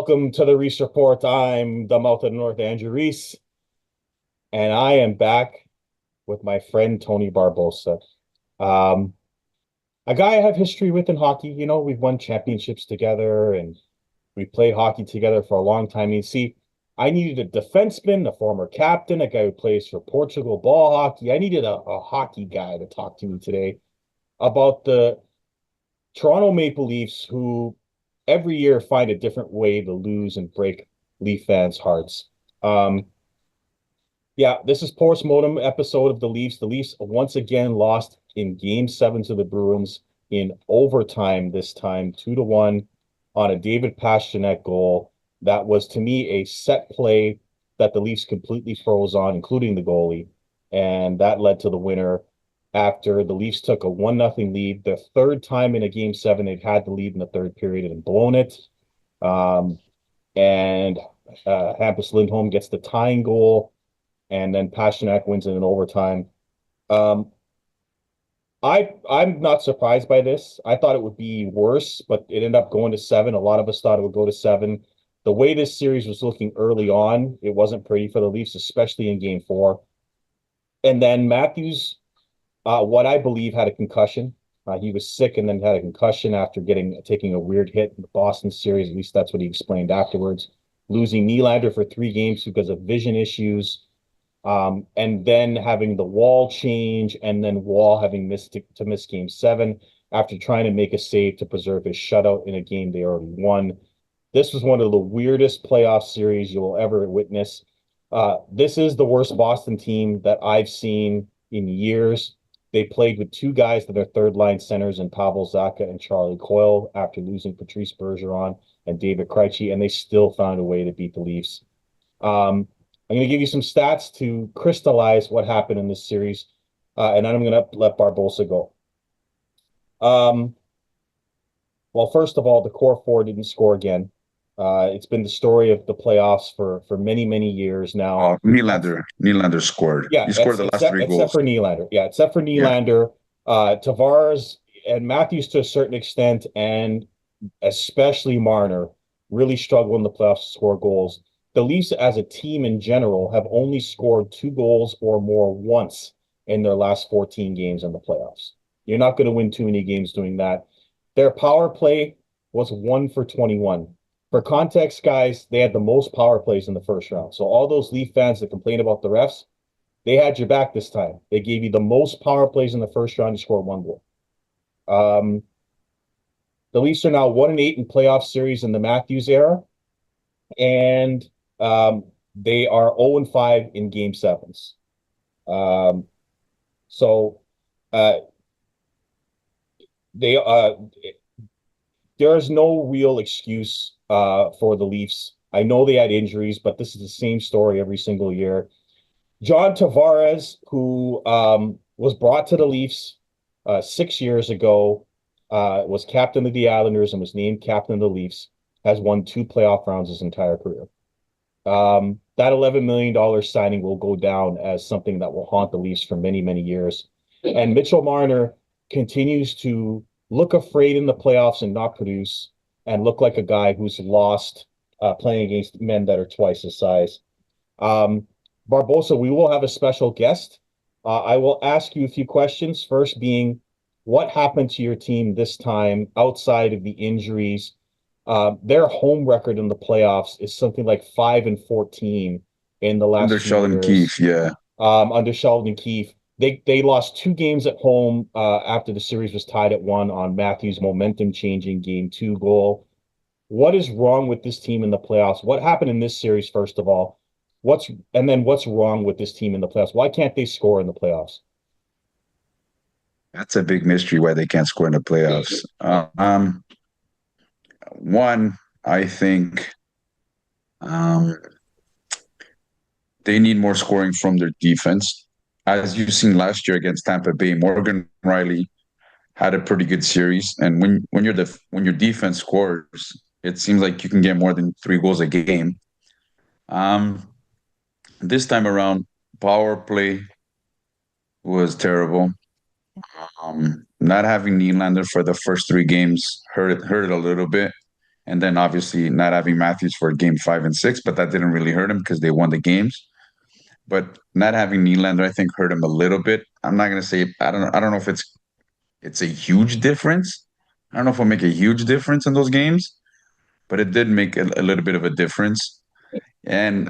welcome to the Reese Report. I'm the Mouth of the North, Andrew Reese, and I am back with my friend Tony Barbosa. Um, a guy I have history with in hockey. We've won championships together and we played hockey together for a long time. You see, I needed a defenseman, a former captain, a guy who plays for Portugal ball hockey. I needed a hockey guy to talk to me today about the Toronto Maple Leafs, who every year find a different way to lose and break Leaf fans' hearts. Um, yeah, this is post-mortem episode of the Leafs. The Leafs once again lost in Game 7 to the Bruins in overtime this time, 2-1 on a David Pastrnak goal. That was, to me, a set play that the Leafs completely froze on, including the goalie, and that led to the winner after the Leafs took a 1-0 lead. The third time in a Game 7 they've had the lead in the third period and blown it. And Hampus Lindholm gets the tying goal, and then Pastrnak wins it in overtime. Um, I'm not surprised by this. I thought it would be worse, but it ended up going to 7. A lot of us thought it would go to 7. The way this series was looking early on, it wasn't pretty for the Leafs, especially in Game 4. And then Matthews, what I believe, had a concussion. He was sick and then had a concussion after taking a weird hit in the Boston series. At least that's what he explained afterwards. Losing Nylander for 3 games because of vision issues, and then having the Wall change, and then Wall having to miss Game 7 after trying to make a save to preserve his shutout in a game they already won. This was one of the weirdest playoff series you will ever witness. This is the worst Boston team that I've seen in years. They played with 2 guys that are third-line centers in Pavel Zacha and Charlie Coyle after losing Patrice Bergeron and David Krejci, and they still found a way to beat the Leafs. I'm going to give you some stats to crystallize what happened in this series, and then I'm going to let Barbosa go. Well, first of all, the core 4 didn't score again. It's been the story of the playoffs for many, many years now. Oh, Nylander scored. Yeah, He scored the last 3 except goals. for Nylander. Yeah, except for Yeah, Nylander, Tavares and Matthews to a certain extent, and especially Marner, really struggle in the playoffs to score goals. The Leafs, as a team in general, have only scored 2 goals or more once in their last 14 games in the playoffs. You're not going to win too many games doing that. Their power play was 1 for 21. For context, guys, they had the most power plays in the first round. So all those Leaf fans that complain about the refs, they had your back this time. They gave you the most power plays in the first round to score 1 goal. The Leafs are now 1-8 in playoff series in the Matthews era, and they are 0-5 in Game 7s. So uh, they there is no real excuse for the Leafs. I know they had injuries, but this is the same story every single year. John Tavares, who was brought to the Leafs 6 years ago, was captain of the Islanders and was named captain of the Leafs, has won 2 playoff rounds his entire career. That $11 million signing will go down as something that will haunt the Leafs for many, many years. And Mitchell Marner continues to look afraid in the playoffs and not produce, and look like a guy who's lost playing against men that are twice his size. Barbosa, we will have a special guest. I will ask you a few questions. First being, what happened to your team this time outside of the injuries? Their home record in the playoffs is something like 5-14 in the under last few Sheldon years. Keefe. Yeah, Under Sheldon Keefe. They lost 2 games at home after the series was tied at 1 on Matthews' momentum-changing Game 2 goal. What is wrong with this team in the playoffs? What happened in this series, first of all? What's wrong with this team in the playoffs? Why can't they score in the playoffs? that's a big mystery why they can't score in the playoffs. One, I think um, they need more scoring from their defense. As you've seen last year against Tampa Bay, Morgan Riley had a pretty good series, and when your defense scores, it seems like you can get more than 3 goals a game. Um, this time around, power play was terrible. Not having Nylander for the first 3 games hurt it a little bit. and then obviously not having Matthews for game 5 and 6, but that didn't really hurt him because they won the games. But not having Nylander, I think, hurt him a little bit. I'm not gonna say I don't know if it's a huge difference. I don't know if it'll make a huge difference in those games, but it did make a little bit of a difference. And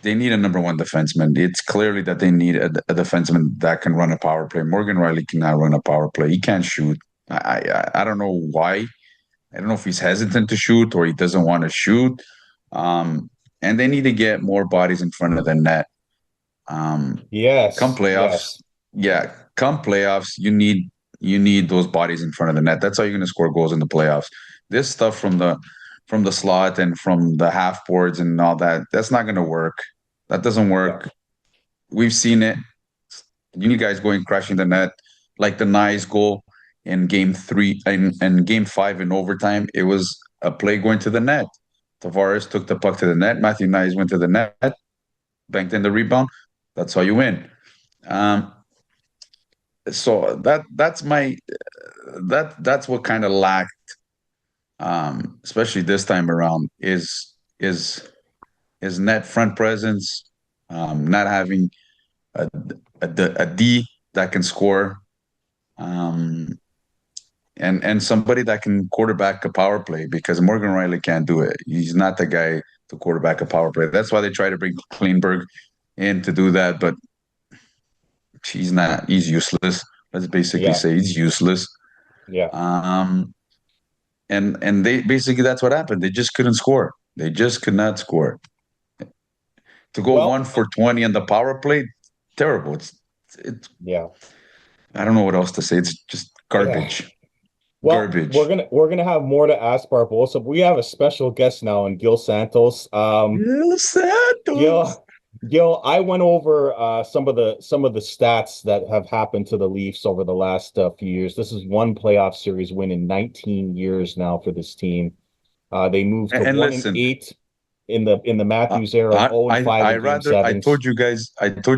they need a number one defenseman. It's clearly that they need a defenseman that can run a power play. Morgan Riley cannot run a power play. He can't shoot. I don't know why. I don't know if he's hesitant to shoot or he doesn't want to shoot. And they need to get more bodies in front of the net. Come Yes, playoffs, yes. yeah, come playoffs, you need those bodies in front of the net. That's how you're going to score goals in the playoffs. This stuff from the slot and from the half boards and all that, that's not going to work. That doesn't Yeah. work. We've seen it. You guys going crashing the net, like the nice goal in game 3 and game 5 in overtime. It was a play going to the net. Tavares took the puck to the net. Matthew Nyes went to the net, banked in the rebound. That's how you win. Um, so that's what kind of lacked, especially this time around, is net front presence, not having a, a D that can score, um, and somebody that can quarterback a power play because Morgan Riley can't do it. He's not the guy to quarterback a power play. That's why they try to bring Kleinberg in to do that, but he's not. He's useless. Let's basically Yeah. say he's useless. Yeah. Um, and they basically that's what happened. They just couldn't score. They just could not score. To go Well, 1 for 20 on the power play, terrible. It's yeah. I don't know what else to say. It's just Yeah. garbage. Well, Garbage. we're gonna have more to ask Barbosa, but we have a special guest now in Gil Santos. Los Santos. Gil, Gil, I went over some of the stats that have happened to the Leafs over the last few years. This is one playoff series win in 19 years now for this team. They moved to And one and listen, eight in the I, Matthews era and 0 and 5 I in game rather sevens. I told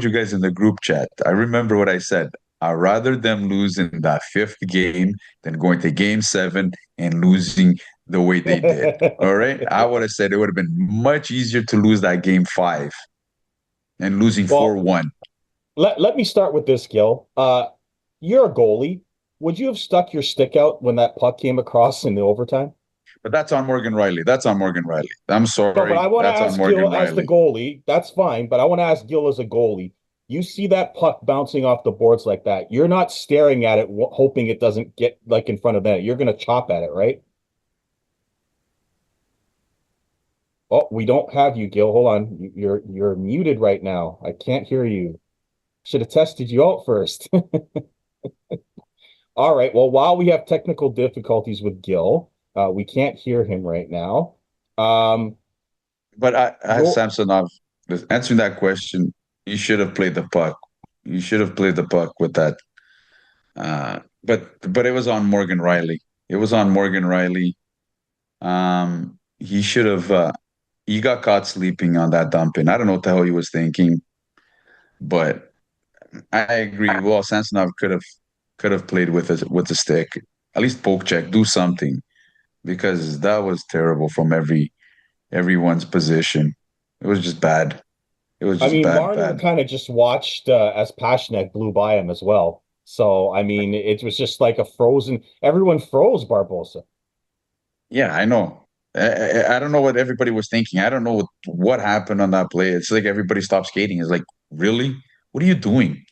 you guys in the group chat. I remember what I said. I'd rather them lose in that fifth game than going to game 7 and losing the way they did. All right. I would have said it would have been much easier to lose that game 5 and losing Well, 4-1. let me start with this, Gil. You're a goalie. Would you have stuck your stick out when that puck came across in the overtime? But that's on Morgan Riley. That's on Morgan Riley. I'm No, but sorry. I want to That's on ask Morgan Gil as the Riley. goalie. That's fine, but I want to ask Gil as a goalie. You see that puck bouncing off the boards like that. You're not staring at it, hoping it doesn't get like in front of that. You're going to chop at it, right? Oh, we don't have you, Gil. Hold on. You're muted right now. I can't hear you. Should have tested you out first. All right. Well, while we have technical difficulties with Gil, we can't hear him right now. Um, But I go. Samsonov, answering that question, you should have played the puck. You should have played the puck with that. But it was on Morgan Riley. It was on Morgan Riley. He should have. He got caught sleeping on that dumping. I don't know what the hell he was thinking, but I agree. Well, Samsonov could have played with the stick, at least poke check, do something, because that was terrible from everyone's position. It was just bad. It was I just mean, bad, Marner bad. kind of just watched as Pasternak blew by him as well. So, I mean, it was just like a frozen. Everyone froze Barbosa. Yeah, I know. I don't know what everybody was thinking. I don't know what happened on that play. It's like everybody stopped skating. It's like, really? What are you doing?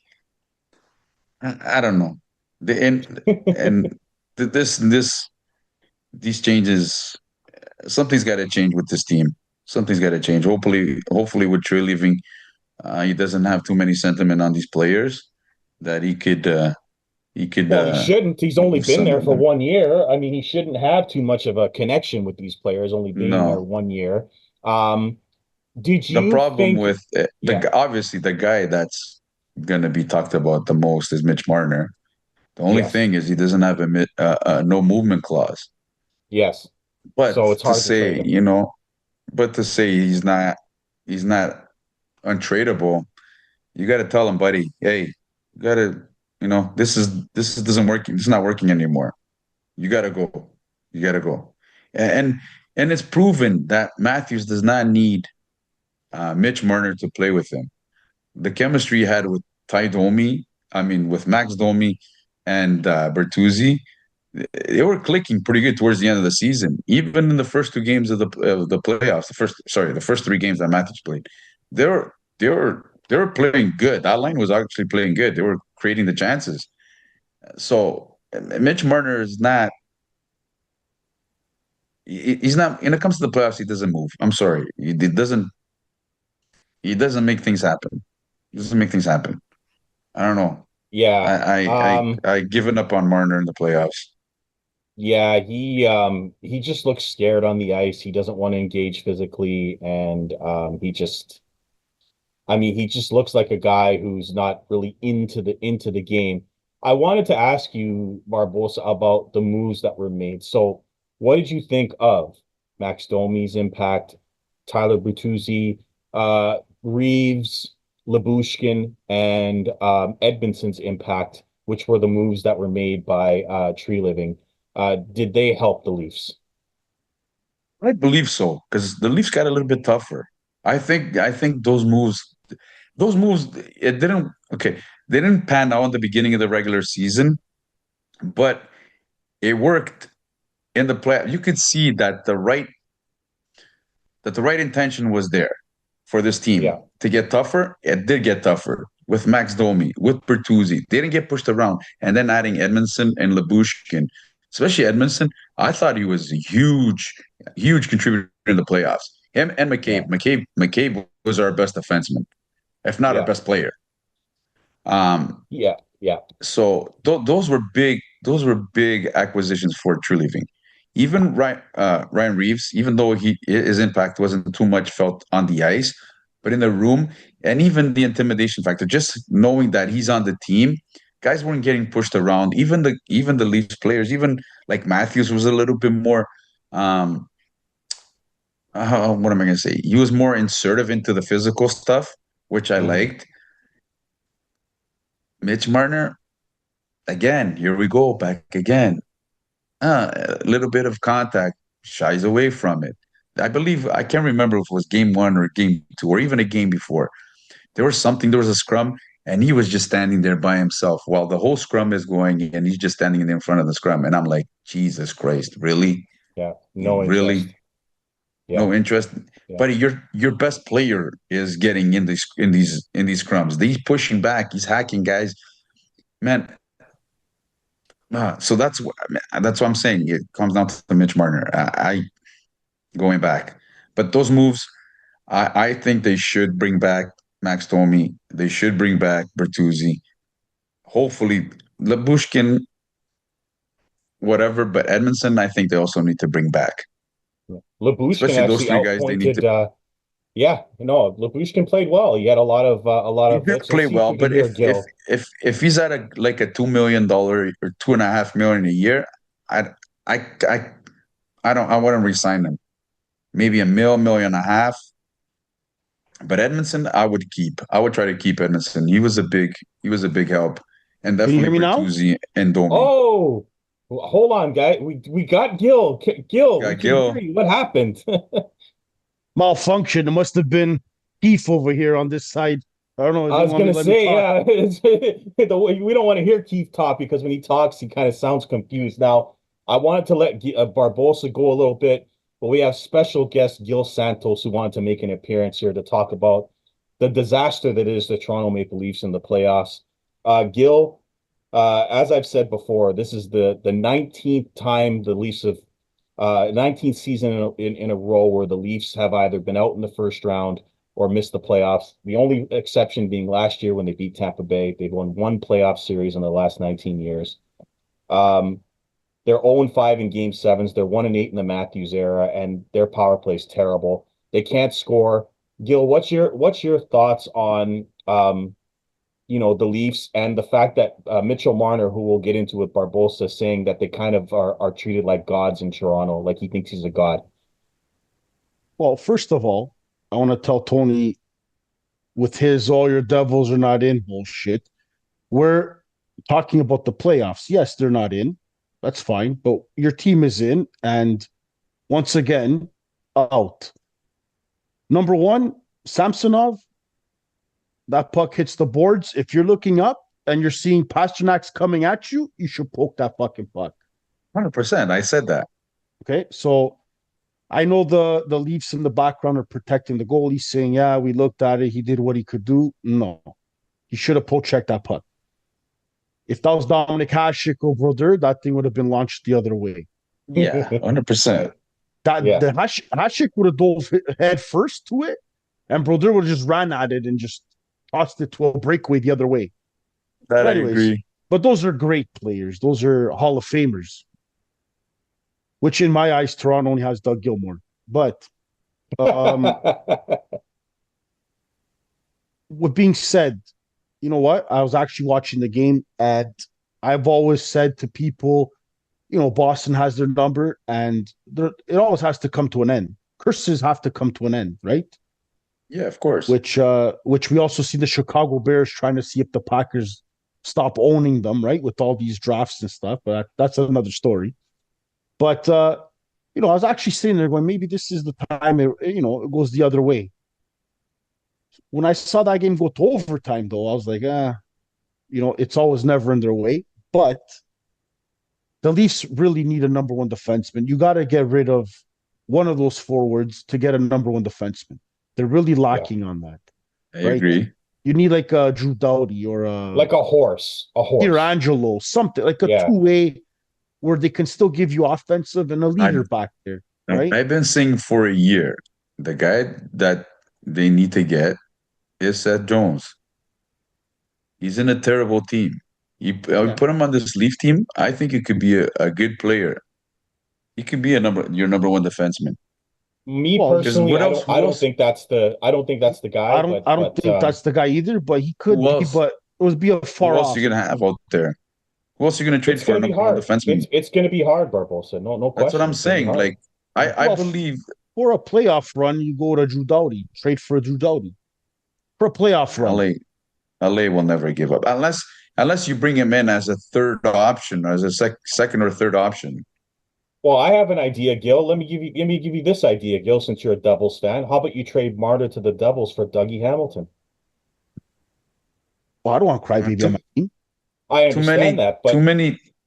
I don't know. And this these changes, something's got to change with this team. Something's got to change. Hopefully with Trey leaving, he doesn't have too many sentiment on these players that he could Well, he shouldn't. He's only move been some there of for them. 1 year. I mean, he shouldn't have too much of a connection with these players, only being there No. 1 year. Um, did The you problem think, with yeah, obviously the guy that's going to be talked about the most is Mitch Marner. The only yes, thing is he doesn't have a no movement clause. yes. But So it's to hard to trade say, him. but to say he's not untradeable, you got to tell him, buddy, hey, you got to, this doesn't work. It's not working anymore. You got to go. You got to go. and and it's proven that Matthews does not need Mitch Marner to play with him. The chemistry he had with Ty Domi, I mean with Max Domi and Bertuzzi, they were clicking pretty good towards the end of the season. Even in the first two games of the playoffs, the first three games that Matthews played, they were playing good. That line was actually playing good. They were creating the chances. So Mitch Marner is not. He's not. When it comes to the playoffs, he doesn't move. I'm sorry. He doesn't. He doesn't make things happen. He doesn't make things happen. I don't know. Yeah. I given up on Marner in the playoffs. Yeah, he just looks scared on the ice. He doesn't want to engage physically, and he just looks like a guy who's not really into the game. I wanted to ask you, Barbosa, about the moves that were made. So, what did you think of Max Domi's impact, Tyler Bertuzzi, Reeves, Labushkin, and Edmondson's impact, which were the moves that were made by Tree Living? Did they help the Leafs? I believe so because the Leafs got a little bit tougher. I think those moves, it didn't okay. They didn't pan out in the beginning of the regular season, but it worked in the play. You could see that the right intention was there for this Yeah, team to get tougher. It did get tougher with Max Domi, with Bertuzzi. They didn't get pushed around, and then adding Edmondson and Labushkin, especially Edmondson. I thought he was a huge contributor in the playoffs. Him and yeah, McCabe. McCabe was our best defenseman, if not our yeah, best player. Um, yeah, yeah. so those were big. Those were big acquisitions for True Living. Even Ryan Reeves, even though his impact wasn't too much felt on the ice, but in the room, and even the intimidation factor, just knowing that he's on the team, guys weren't getting pushed around. Even the Leafs players, even like Matthews was a little bit more. Um, what am I going to say? He was more insertive into the physical stuff, which I Mhm. liked. Mitch Marner, again, here we go back again. A little bit of contact, shies away from it. I can't remember if it was game one or game two or even a game before. There was a scrum, and he was just standing there by himself while the whole scrum is going, and he's just standing in front of the scrum. And I'm like, Jesus Christ, really? Yeah, You no really interest. Yeah, no interest? yeah. But your best player is getting in these scrums. He's pushing back, he's hacking guys. Man, so that's what I'm saying. It comes down to Mitch Marner. I going back. But those moves, I think they should bring back Max Domi. They should bring back Bertuzzi. Hopefully, Labushkin, whatever. But Edmondson, I think they also need to bring back. Yeah. Labushkin Especially those actually three guys, they need outpointed. to. Yeah, no, Labushkin played well. He had a lot He of did hits. play Let's see if well, we can but hear if Gil. if if he's at a $2 million or 2.5 million a year, I I I I wouldn't resign him. Maybe a million and a half. But Edmondson, I would keep. I would try to keep Edmondson. He was a big help, and Can you hear definitely me now? Bertuzzi and Domi. Oh, hold on, guy. We got Gil. Gil, we Got can hear Gil. you. What happened? Malfunction. It must have been Keith over here on this side. I don't know. It I didn't was want me gonna to let me say, talk. yeah, the way we don't want to hear Keith talk because when he talks, he kind of sounds confused. Now, I wanted to let Barbosa go a little bit, but we have special guest Gil Santos who wanted to make an appearance here to talk about the disaster that is the Toronto Maple Leafs in the playoffs. Gil, as I've said before, this is the 19th time the Leafs have 19th season in a row where the Leafs have either been out in the first round or missed the playoffs. The only exception being last year when they beat Tampa Bay. They've won one playoff series in the last 19 years. Um, they're 0-5 in game sevens. They're 1-8 in the Matthews era, and their power play is terrible. They can't score. Gil, what's your thoughts on the Leafs and the fact that Mitchell Marner, who we'll get into with Barbosa, saying that they kind of are treated like gods in Toronto, like he thinks he's a god. Well, first of all, I want to tell Tony with his all your devils are not in bullshit. We're talking about the playoffs. Yes, they're not in. That's fine. But your team is in. And once again, out. Number one, Samsonov, that puck hits the boards. If you're looking up and you're seeing Pasternak's coming at you, you should poke that fucking puck. 100%. I said that. Okay, so I know the Leafs in the background are protecting the goalie, saying, "Yeah, we looked at it. He did what he could do." No, he should have poke checked that puck. If that was Dominic Hasek or Brodeur, that thing would have been launched the other way. Yeah, 100%. That Yeah. the Hasek would have dove head first to it, and Brodeur would have just ran at it and just tossed it to a breakaway the other way. That But I anyways, agree. But those are great players. Those are Hall of Famers. Which in my eyes, Toronto only has Doug Gilmour. But with being said, you know what? I was actually watching the game, and I've always said to people, Boston has their number, and it always has to come to an end. Curses have to come to an end, right? Yeah, of course. Which we also see the Chicago Bears trying to see if the Packers stop owning them, right? With all these drafts and stuff, but that's another story. But I was actually sitting there going, maybe this is the time it goes the other way. When I saw that game go to overtime, though, I was like, it's always never in their way. But the Leafs really need a number one defenseman. You got to get rid of one of those forwards to get a number one defenseman. They're really lacking on that. I agree. You need like a Drew Doughty or like a horse. Pietrangelo, something like a two-way where they can still give you offensive and a leader back there. Right? I've been saying for a year, the guy that they need to get is Seth Jones. He's in a terrible team. You put him on this Leaf team, I think he could be a good player. He could be your number one defenseman. Me personally, I don't think that's the guy. I don't think that's the guy either, but he could be, but it would be a far off. Who else are you gonna have out there? Who else are you gonna trade for a number one defenseman? It's gonna be hard, Barbosa. No question. That's what I'm saying. Like I believe for a playoff run, you go to Drew Doughty, trade for Drew Doughty. For a playoff run. LA will never give up unless you bring him in as a third option, or as a second or third option. Well, I have an idea, Gil. Let me give you this idea, Gil, since you're a Devils fan. How about you trade Marta to the Devils for Dougie Hamilton? Well, I don't want crybaby on my team. I understand that, but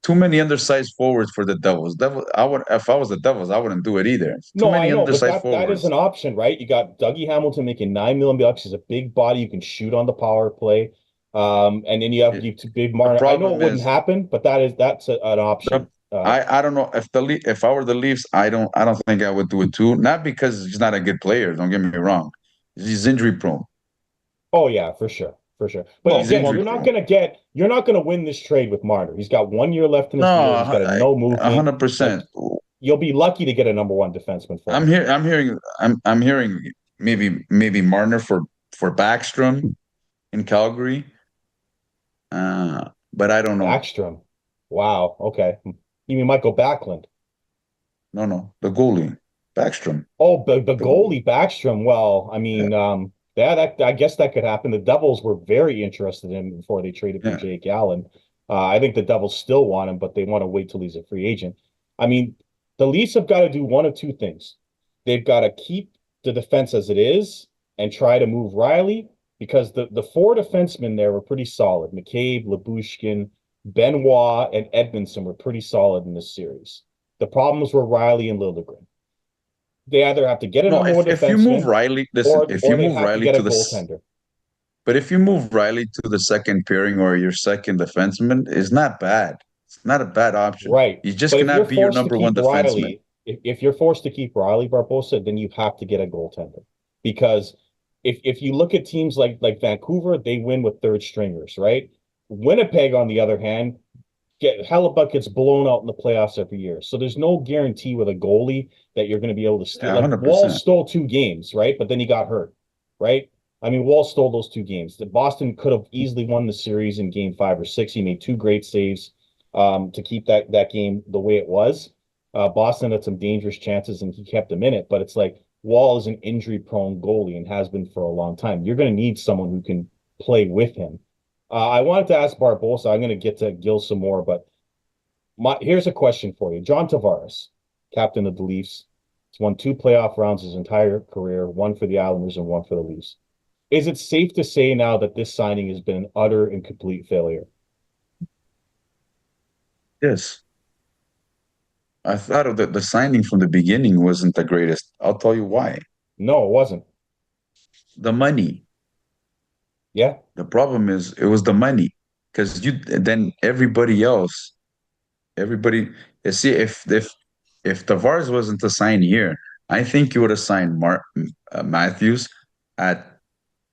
too many undersized forwards for the Devils. If I was the Devils, I wouldn't do it either. That is an option, right? You got Dougie Hamilton making $9 million. He's a big body. You can shoot on the power play. And then you have big Marta. I know it wouldn't happen, but that's an option. I don't know if I were the Leafs, I don't think I would do it too. Not because he's not a good player. Don't get me wrong. He's injury prone. Oh yeah, for sure. But again, you're not gonna win this trade with Marner. He's got 1 year left in his deal. He's got no movement. 100%. You'll be lucky to get a number one defenseman for him. I'm hearing maybe Marner for Backstrom in Calgary. But I don't know. Backstrom. Wow. Okay. You mean Michael Backlund? No, the goalie, Backstrom. Oh, the goalie Backstrom. Well, I mean, I guess that could happen. The Devils were very interested in him before they traded for Jake Allen. I think the Devils still want him, but they want to wait till he's a free agent. I mean, the Leafs have got to do one of two things. They've got to keep the defense as it is and try to move Riley, because the four defensemen there were pretty solid. McCabe, Lyubushkin, Benoit, and Edmondson were pretty solid in this series. The problems were Riley and Liljegren. They either have to get a number one defenseman, if you move Riley, if you move Riley to the goaltender. But if you move Riley to the second pairing or your second defenseman, it's not bad. It's not a bad option. Right. He's just cannot be your number one defenseman. If you're forced to keep Riley, Barbosa, then you have to get a goaltender. Because if you look at teams like Vancouver, they win with third stringers, right? Winnipeg, on the other hand, Hellebuck gets blown out in the playoffs every year. So there's no guarantee with a goalie that you're going to be able to steal. Yeah, Wall stole 2 games, right? But then he got hurt, right? I mean, Wall stole those 2 games. Boston could have easily won the series in game 5 or 6. He made 2 great saves to keep that game the way it was. Boston had some dangerous chances, and he kept them in it. But it's like Wall is an injury-prone goalie and has been for a long time. You're going to need someone who can play with him. I wanted to ask Barbosa. I'm going to get to Gil some more, but here's a question for you. John Tavares, captain of the Leafs. He's won 2 playoff rounds his entire career, one for the Islanders and one for the Leafs. Is it safe to say now that this signing has been an utter and complete failure? Yes. I thought that the signing from the beginning wasn't the greatest. I'll tell you why. No, it wasn't. The money. Yeah. The problem is it was the money. Because then everybody you see if Tavares wasn't to sign here, I think you would have signed Matthews at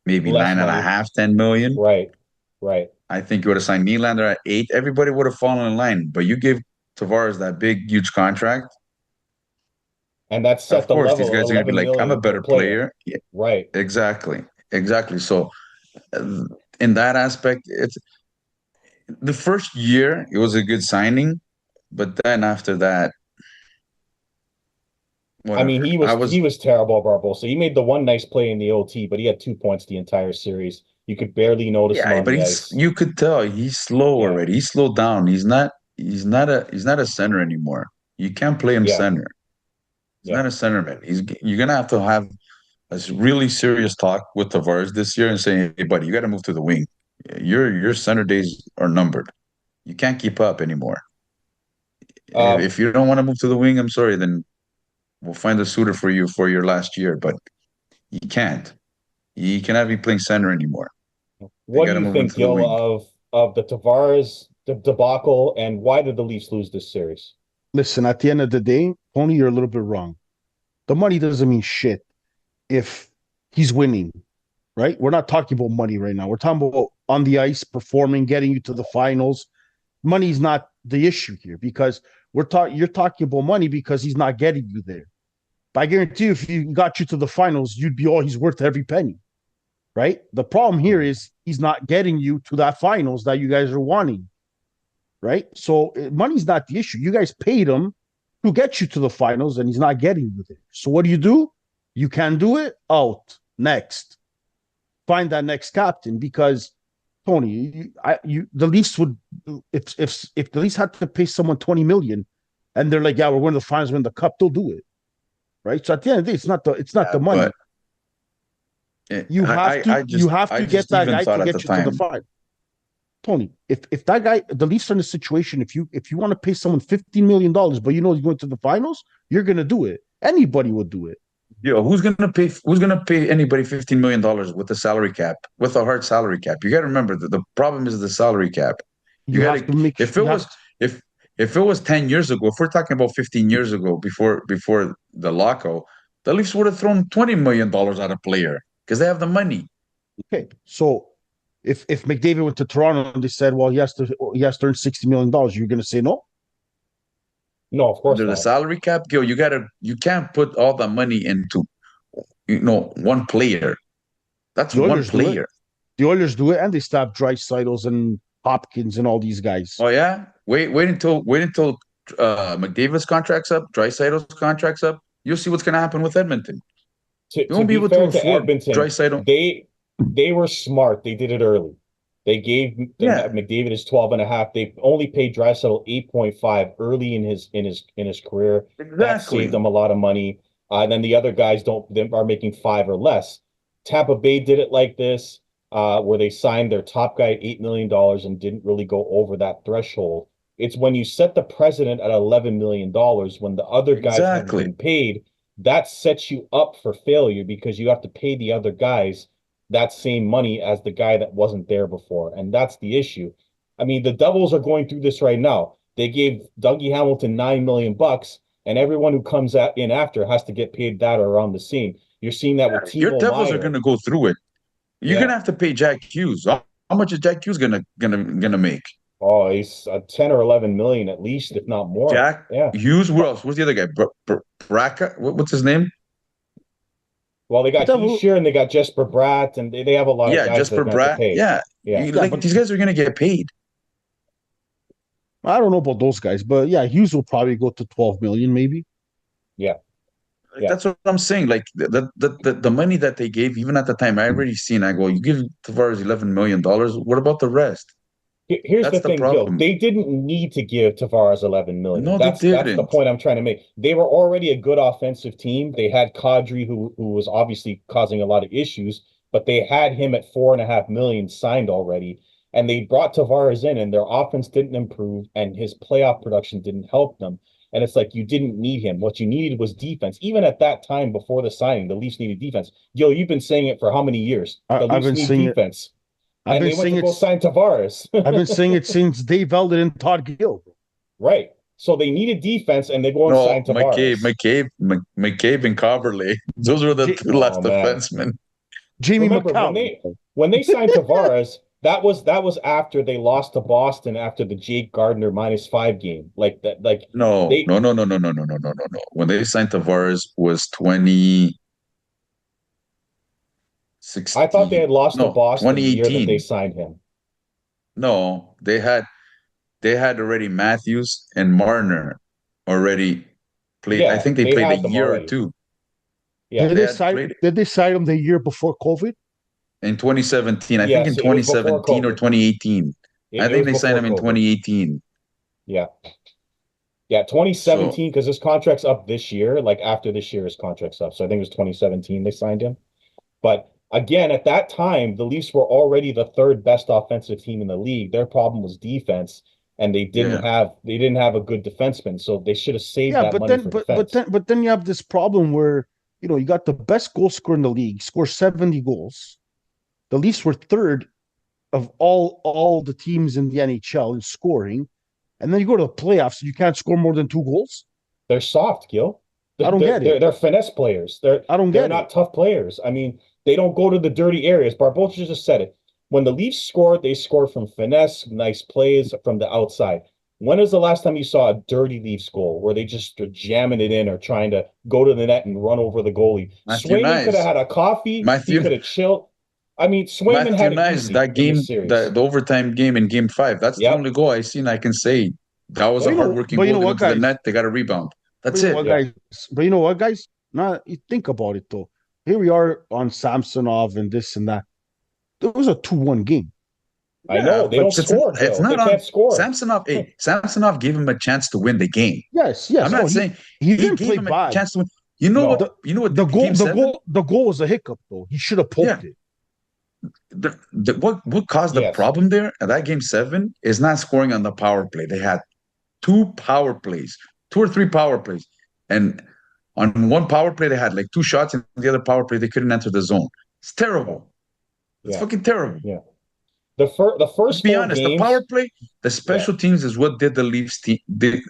maybe Less nine and a money. half, 10 million. Right. Right. I think you would have signed Nylander at 8. Everybody would have fallen in line. But you gave Tavares that big, huge contract. And that Of set the course, these level at guys are going to be 11 like, I'm a million per better player. player. Yeah, Right. exactly. Exactly. So, uh, in that aspect, it's the first year, it was a good signing. But then after that, I mean, whatever. he was terrible, Barbosa. He made the one nice play in the OT, but he had 2 points the entire series. You could barely notice him Yeah, on but the ice. you could tell he's slow Yeah. already. He's slowed down. He's not a center anymore. You can't play him Yeah. center. He's Yeah. not a centerman. You're gonna have a really serious talk with Tavares this year and say, hey, buddy, you got to move to the wing. Your center days are numbered. You can't keep up anymore. Um, If you don't want to move to the wing, I'm sorry, then we'll find a suitor for you for your last year. But you can't. You cannot be playing center anymore. You what got do to you move think, into the Gil, wing. of the Tavares debacle, and why did the Leafs lose this series? Listen, at the end of the day, Tony, you're a little bit wrong. The money doesn't mean shit if he's winning, right? We're not talking about money right now. We're talking about on the ice, performing, getting you to the finals. Money's not the issue here because you're talking about money because he's not getting you there. But I guarantee you, if he got you to the finals, you'd be all he's worth every penny, right? The problem here is he's not getting you to that finals that you guys are wanting, right? So money's not the issue. You guys paid him to get you to the finals, and he's not getting you there. So what do? You can do it. Out next. Find that next captain because Tony, the Leafs would if the Leafs had to pay someone 20 million, and they're like, yeah, we're going to the finals, win the cup, they'll do it, right? So at the end of the day, it's not the money. But You have to I get just that even guy thought to at get the you to the time, final. Tony, if that guy, the Leafs are in a situation, if you want to pay someone $15 million, but you know he's going to the finals, you're gonna do it. Anybody would do it. yo, who's gonna pay anybody $15 million with a salary cap, with a hard salary cap? You got to remember that the problem is the salary cap. You You got have to to make if you it have was if it was 10 years ago, if we're talking about 15 years ago before the lockout, the Leafs would have thrown $20 million at a player because they have the money. okay. So if McDavid went to Toronto and they said, well, he has to earn $60 million, you're gonna say no? No, of course Under the not. salary cap, yo, you can't put all the money into one player. That's The one Oilers do it. player. The Oilers do it, and they stop Draisaitls and Hopkins and all these guys. Oh yeah, wait until McDavid's contract's up, Draisaitl's contract's up. You'll see what's going to happen with Edmonton. You To won't be be able to fair to afford Edmonton, Draisaitl. they were smart. They did it early. They gave Yeah, McDavid his 12 and a half. They only paid Draisaitl 8.5 early in his career. That saved exactly. them a lot of money. And then the other guys don't they are making 5 or less. Tampa Bay did it like this, where they signed their top guy at $8 million and didn't really go over that threshold. It's when you set the precedent at $11 million when the other guys haven't Exactly. been paid, that sets you up for failure because you have to pay the other guys that same money as the guy that wasn't there before. And that's the issue. I mean, the Devils are going through this right now. They gave Dougie Hamilton 9 million bucks, and everyone who comes in after has to get paid that or around the same. You're seeing that with Your Timo Devils are going Meyer. to go through it. You're going Yeah. to have to pay Jack Hughes. How much is Jack Hughes gonna make? Oh, he's 10 or 11 million at least, if not more. Jack Yeah. Hughes. Who else? What's the other guy? Braca. What's his name? Well, they The got devil, Heisher and they got Jesper Bratt, and they have a lot of Yeah, guys that are Jesper going to have to Bratt. pay. Yeah, Yeah. yeah, like but these guys are gonna get paid. I don't know about those guys, but yeah, Hughes will probably go to 12 million, maybe. Yeah. Like Yeah. that's what I'm saying. Like the money that they gave, even at the time, I already seen. I go, you give Tavares $11 million. What about the rest? Here's the That's the thing, Gil. problem. They didn't need to give Tavares 11 million. No, they That's the didn't. point I'm trying to make. They were already a good offensive team. They had Kadri, who was obviously causing a lot of issues, but they had him at 4.5 million signed already. And they brought Tavares in, and their offense didn't improve, and his playoff production didn't help them. And it's like you didn't need him. What you needed was defense. Even at that time before the signing, the Leafs needed defense. Gil, you've been saying it for how many years? The I've Leafs been need saying it. defense. I've And been they went saying to go it's. sign Tavares. I've been saying it since Dave Eldon and Todd Gill. Right. So they needed defense and they go and sign No, Tavares. McCabe, and Coverley. Those were the J- two Oh left man. defensemen. Jamie Remember McCown. when they signed Tavares, that was after they lost to Boston after the Jake Gardner -5 game. Like that, like No, they no, no, no, no, no, no, no, no, no, no. When they signed Tavares was 2016. I thought they had lost to No, Boston the year that they 2018. signed him. No, they had already Matthews and Marner already played. I Yeah, think they they played a had them year or already. two. Yeah. They had played Did they sign him the year before COVID? in 2017. I think in Yes, it was before 2017 or COVID. 2018. I It think was they signed before him in COVID. 2018. Yeah. Yeah, So 2017, because his contract's up this year, like after this year, his contract's up. So I think it was 2017 they signed him. But again, at that time, the Leafs were already the third best offensive team in the league. Their problem was defense, and yeah, they didn't have a good defenseman. So they should have saved Yeah, that but money then for but but defense. then but then you have this problem where you got the best goal scorer in the league, scores 70 goals. The Leafs were third of all the teams in the NHL in scoring, and then you go to the playoffs and you can't score more than 2 goals. They're soft, Gil. I don't get it. They're finesse players. They're I don't they're get not it. tough players. I mean, they don't go to the dirty areas. Barbosa just said it. When the Leafs score, they score from finesse, nice plays from the outside. When is the last time you saw a dirty Leafs goal where they just are jamming it in or trying to go to the net and run over the goalie? Matthew Swayman could have Nice. had a coffee. He Matthew could have chilled. I mean, Swayman Matthew had it Nice, easy that in this game, series. the overtime game in game 5. That's the Yep. only goal I seen I can say that was But a hardworking you goal. know They what, went to the guys? net, they got a rebound. But That's you know it. what, Yeah. guys? But you know what, guys? Now you think about it though. Here we are on Samsonov and this and that. It was a 2-1 game. I know. They don't But score, it's Gil. They not on can't score. Samsonov. Hey, Samsonov gave him a chance to win the game. Yes, I'm yes. not saying He he didn't gave play him a bad. chance to win. You know No. what? The, You know what? the goal, Game the 7. goal, the goal was a hiccup though. He should have poked Yeah. it. What caused the Yes. problem there at that game 7 is not scoring on the power play. They had 2 or 3 power plays, and on one power play they had like 2 shots, and the other power play they couldn't enter the zone. It's terrible. It's Yeah. fucking terrible. Yeah. The Let's first be four honest. The games. power play, the special teams is what did the Leafs did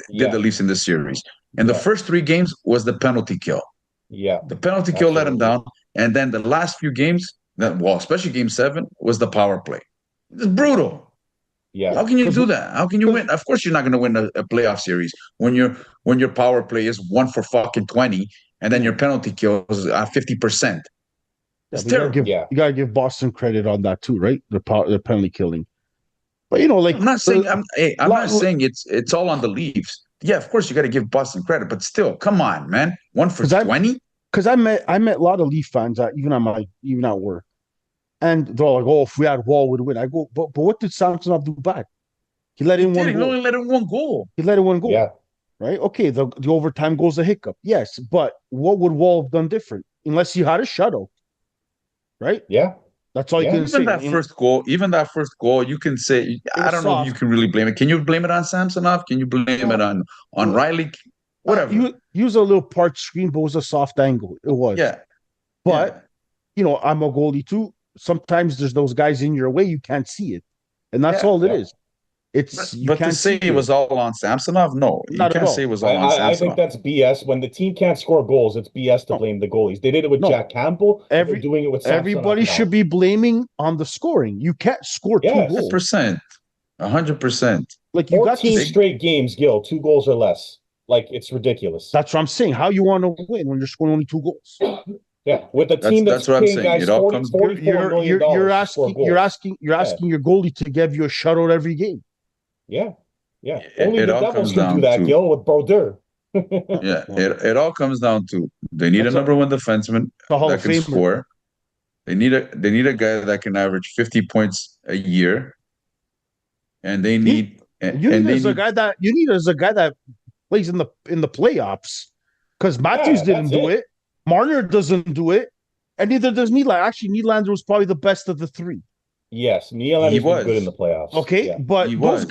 Yeah. the Leafs in this series. And the Yeah. first 3 games was the penalty kill. Yeah. The penalty kill let him Absolutely. down, and then the last few games, especially game 7, was the power play. It's brutal. Yeah. How can you Because do that? How can you win? Of course, you're not going to win a playoff series when your power play is 1 for fucking 20, and then your penalty kill is 50%. It's you gotta terrible. Yeah. you gotta give Boston credit on that too, right? The penalty killing. But like I'm not saying I'm not lot- saying it's all on the Leafs. Yeah, of course you got to give Boston credit, but still, come on, man. 1 for 20? because I met a lot of Leaf fans even at work, and they're all like, "Oh, if we had Wall, would win." I go, but what did Samsonov do bad? He let in one He goal. only let in 1 goal. He let in one goal. Yeah. Right? Okay, the overtime goal's a hiccup. Yes, but what would Wall have done different? Unless he had a shutout. Right? Yeah. That's all you Yeah. can Even say. that first goal, you can say, I was don't know if you soft. can really blame it. Can you blame it on Samsonov? Can you blame it on Riley? Whatever. He was a little part screen, but it was a soft angle. It was. Yeah. But I'm a goalie too. Sometimes there's those guys in your way, you can't see it. And that's all it is. But to say it was all on Samsonov, no. You Not at can't all. say it was all on I think Samsonov. that's BS. When the team can't score goals, it's BS to blame the goalies. They did it with No. Jack Campbell. They're doing it with Samsonov Everybody now. should be blaming on the scoring. You can't score 2 Yes. goals. 100%. 100%. Like you got 14 to. straight games, Gil, 2 goals or less. Like, it's ridiculous. That's what I'm saying. How you want to win when you're scoring only 2 goals? Yeah, with a team that's that's what I'm paying saying. guys It all 40, comes- $44 million You're to score asking goals. you're asking your goalie to give you a shutout every game. Yeah, yeah. It- Only it the all Devils comes can do down that, to- Gil, with Brodeur. Yeah. It all comes down to they need a number 1 defenseman The Hall that of can Famer. score. They need a guy that can average 50 points a year. and they need You and need they as a need guy that plays in the playoffs, because Matthews Yeah, didn't that's do it. it. Marner doesn't do it, and neither does Nylander. Actually, Nylander was probably the best of the three. Yes, he Nylander's been good in was the playoffs. Okay, Yeah. but he was.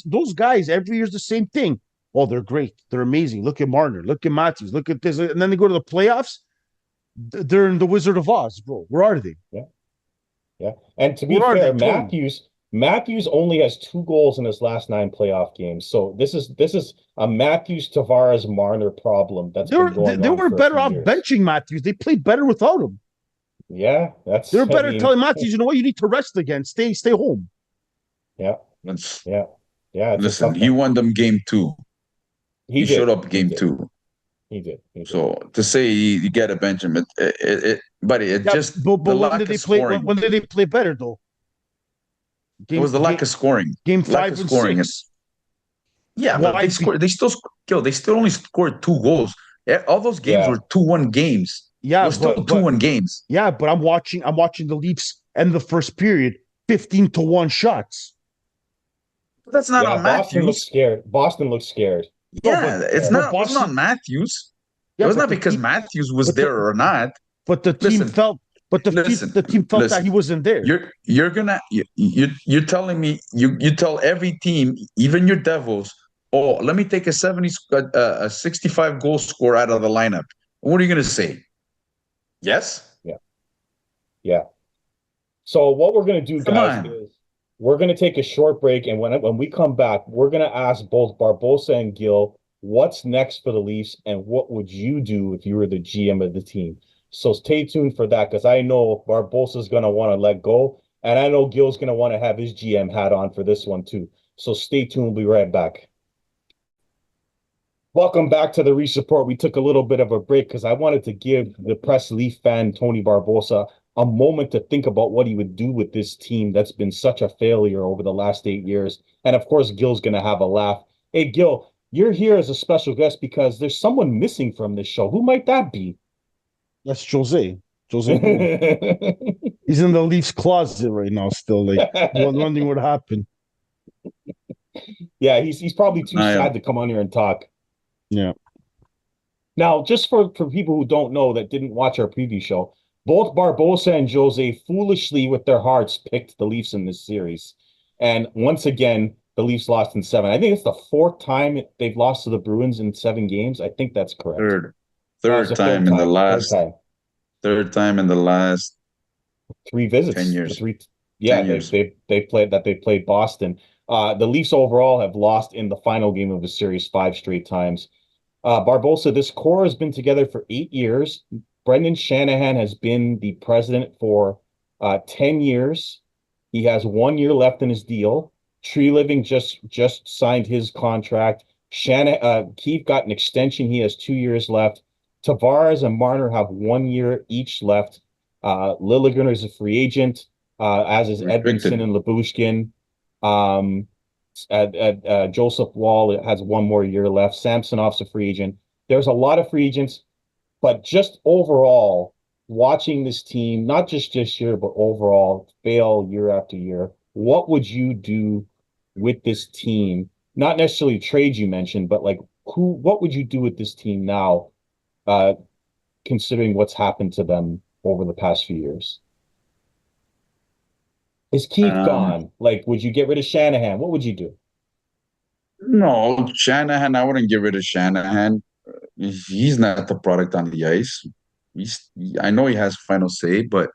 those guys, every year's the same thing. Oh, they're great. They're amazing. Look at Marner. Look at Matthews. Look at this. And then they go to the playoffs. They're in the Wizard of Oz, bro. Where are they? Yeah. Yeah. And to be Where are they, fair, Tony? Matthews only has 2 goals in his last 9 playoff games. So this is a Matthews Tavares Marner problem that's been going They on were for a better few off years. benching Matthews. They played better without him. Yeah, They were I better mean, telling Matthews, you know what, you need to rest again. Stay home. yeah, Let's yeah, yeah. It's a listen. tough He one. won them game two. He He showed did. up He game did. two. He did. He did. So to say you get a Benjamin, buddy, it Yeah, just but the when lack did of they play? scoring. When did they play better though? It was the lack of scoring. Game Lack 5 of and scoring. 6. Yeah, but Why? they scored. They still, they still only scored 2 goals. All those games Yeah. were 2-1 games. It Yeah, was still 2-1 games. yeah, but I'm watching the Leafs end the first period 15-1 shots. But that's not Yeah, on Boston looks Matthews. scared. Boston looks scared. No, Yeah, it's but not. It wasn't on Matthews. It yeah, was but not the because team, Matthews was but the- there or not. but the team Listen, felt, listen, the team felt that listen. he wasn't there. You're gonna you're telling me you tell every team, even your Devils, oh, let me take a 65 goal score out of the lineup. What are you gonna say? Yes? Yeah. Yeah. So what we're gonna do, Come guys, on. is we're gonna take a short break, and when we come back, we're gonna ask both Barbosa and Gill what's next for the Leafs, and what would you do if you were the GM of the team. So stay tuned for that, because I know Barbosa's gonna want to let go, and I know Gill's gonna want to have his GM hat on for this one too. So stay tuned. We'll be right back. Welcome back to the Reach Report. We took a little bit of a break because I wanted to give the press Leaf fan Tony Barbosa a moment to think about what he would do with this team that's been such a failure over the last 8 years. And of course, Gil's going to have a laugh. Hey, Gil, you're here as a special guest because there's someone missing from this show. Who might that be? That's Jose. He's in the Leafs closet right now, still like wondering what happened. Yeah, he's probably too sad to come on here and talk. Yeah. Now, just for people who don't know that didn't watch our preview show, both Barbosa and Jose foolishly with their hearts picked the Leafs in this series. And once again, the Leafs lost in 7. I think it's the 4th time they've lost to the Bruins in 7 games. I think that's correct. Third time in the last 3 visits. 10 years. They played Boston. The Leafs overall have lost in the final game of the series 5 straight times. Barbosa, this core has been together for 8 years. Brendan Shanahan has been the president for 10 years. He has 1 year left in his deal. Treliving just signed his contract. Keefe got an extension. He has 2 years left. Tavares and Marner have 1 year each left. Liljegren is a free agent, as is Edmondson and Lyubushkin. Joseph Wall has 1 more year left. Samsonov's a free agent. There's a lot of free agents, but just overall, watching this team, not just this year, but overall fail year after year, what would you do with this team? Not necessarily trades you mentioned, but like what would you do with this team now, considering what's happened to them over the past few years? Is Keith gone? Like, would you get rid of Shanahan? What would you do? No, Shanahan, I wouldn't get rid of Shanahan. He's not the product on the ice. I know he has final say, but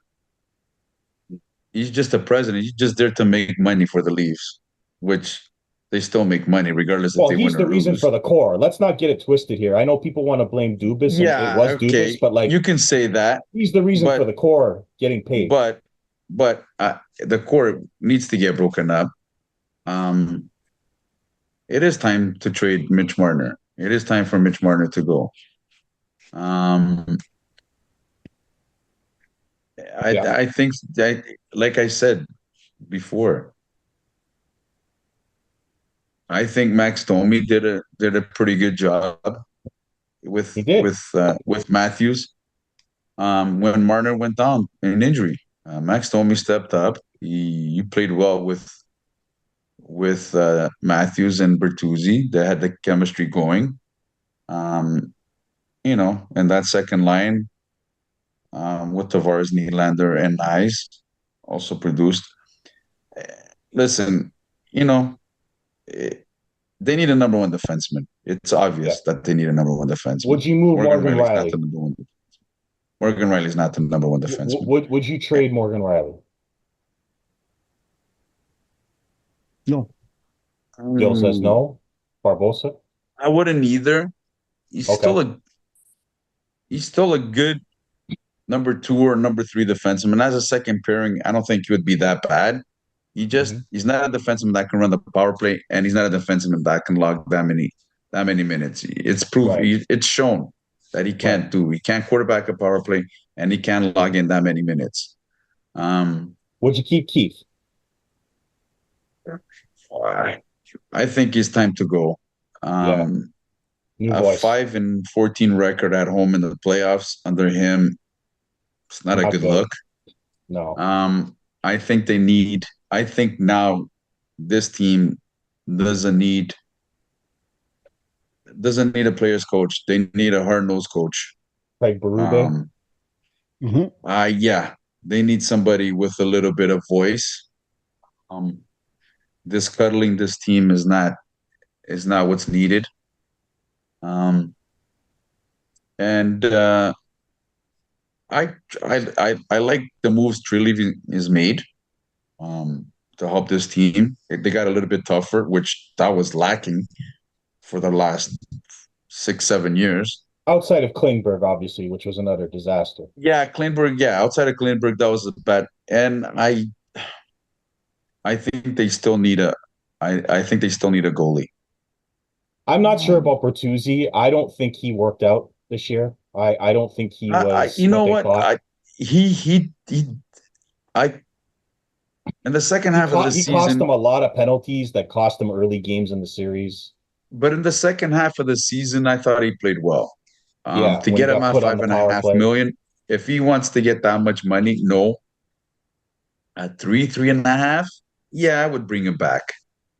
he's just a president. He's just there to make money for the Leafs, which they still make money regardless if they win or lose. Well, he's the reason for the core. Let's not get it twisted here. I know people want to blame Dubas, and it was Dubas, but like you can say that he's the reason for the core getting paid. But the core needs to get broken up. It is time to trade Mitch Marner. It is time for Mitch Marner to go. I think that, like I said before, I think Max Domi did a pretty good job with Matthews. When Marner went down in injury, Max Domi stepped up. He played well with with Matthews and Bertuzzi. They had the chemistry going. Um, and that second line with Tavares, Nylander, and Nyes also produced. Eh, Listen, you know, eh, they need a number one defenseman. It's Yeah. obvious that they need a number one defenseman. Would you move Morgan Riley's not Riley? the number one. Morgan Riley's not the number one defenseman. Would you trade Morgan Riley? No. Gil says no. Barbosa? I wouldn't either. He's Okay. still a good number 2 or number 3 defenseman. As a second pairing, I don't think he would be that bad. He's not a defenseman that can run the power play, and he's not a defenseman that can log that many minutes. It's proof. Right. It's shown that he can't do. He can't quarterback a power play, and he can't log in that many minutes. Would you keep Keith? I think it's time to go. New A voice. 5-14 record at home in the playoffs under him, it's not a good look. No. I think now this team doesn't need a players coach. They need a hard-nosed coach. Craig Berube? Yeah, they need somebody with a little bit of voice. Cuddling this team is not what's needed. And I like the moves Treliving is made to help this team. They got a little bit tougher, which that was lacking for the last 6-7 years. Outside of Klingberg, obviously, which was another disaster. Yeah, Klingberg. Yeah, outside of Klingberg, that was a bad. And I think they still need a goalie. I'm not sure about Bertuzzi. I don't think he worked out this year. I don't think he was. You know what? In the second half of the season, he cost them a lot of penalties that cost them early games in the series. But in the second half of the season, I thought he played well. To get him at $5.5 million, if he wants to get that much money, no. At 3.5, yeah, I would bring him back.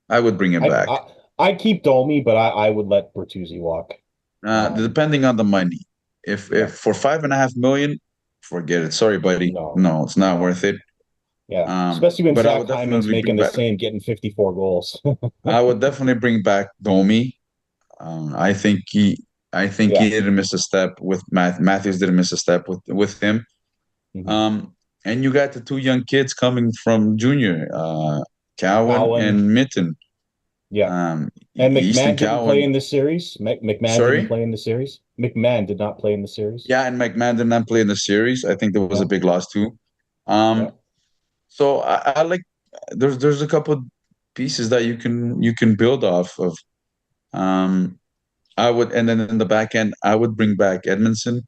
I'd keep Domi, but I would let Bertuzzi walk. Depending on the money. If for $5.5 million, forget it. Sorry, buddy. No, it's not worth it. Yeah, especially when Zach Hyman's making the same, getting 54 goals. I would definitely bring back Domi. I think he didn't miss a step with Matthews. Didn't miss a step with him. Mm-hmm. And you got the 2 young kids coming from junior, Cowan and Mitten. Yeah. And McMahon didn't play in the series. Sorry? Didn't play in the series. McMahon did not play in the series. Yeah, and McMahon did not play in the series. I think there was a big loss too. So I like there's a couple pieces that you can build off of. I would, and then in the back end, I would bring back Edmondson,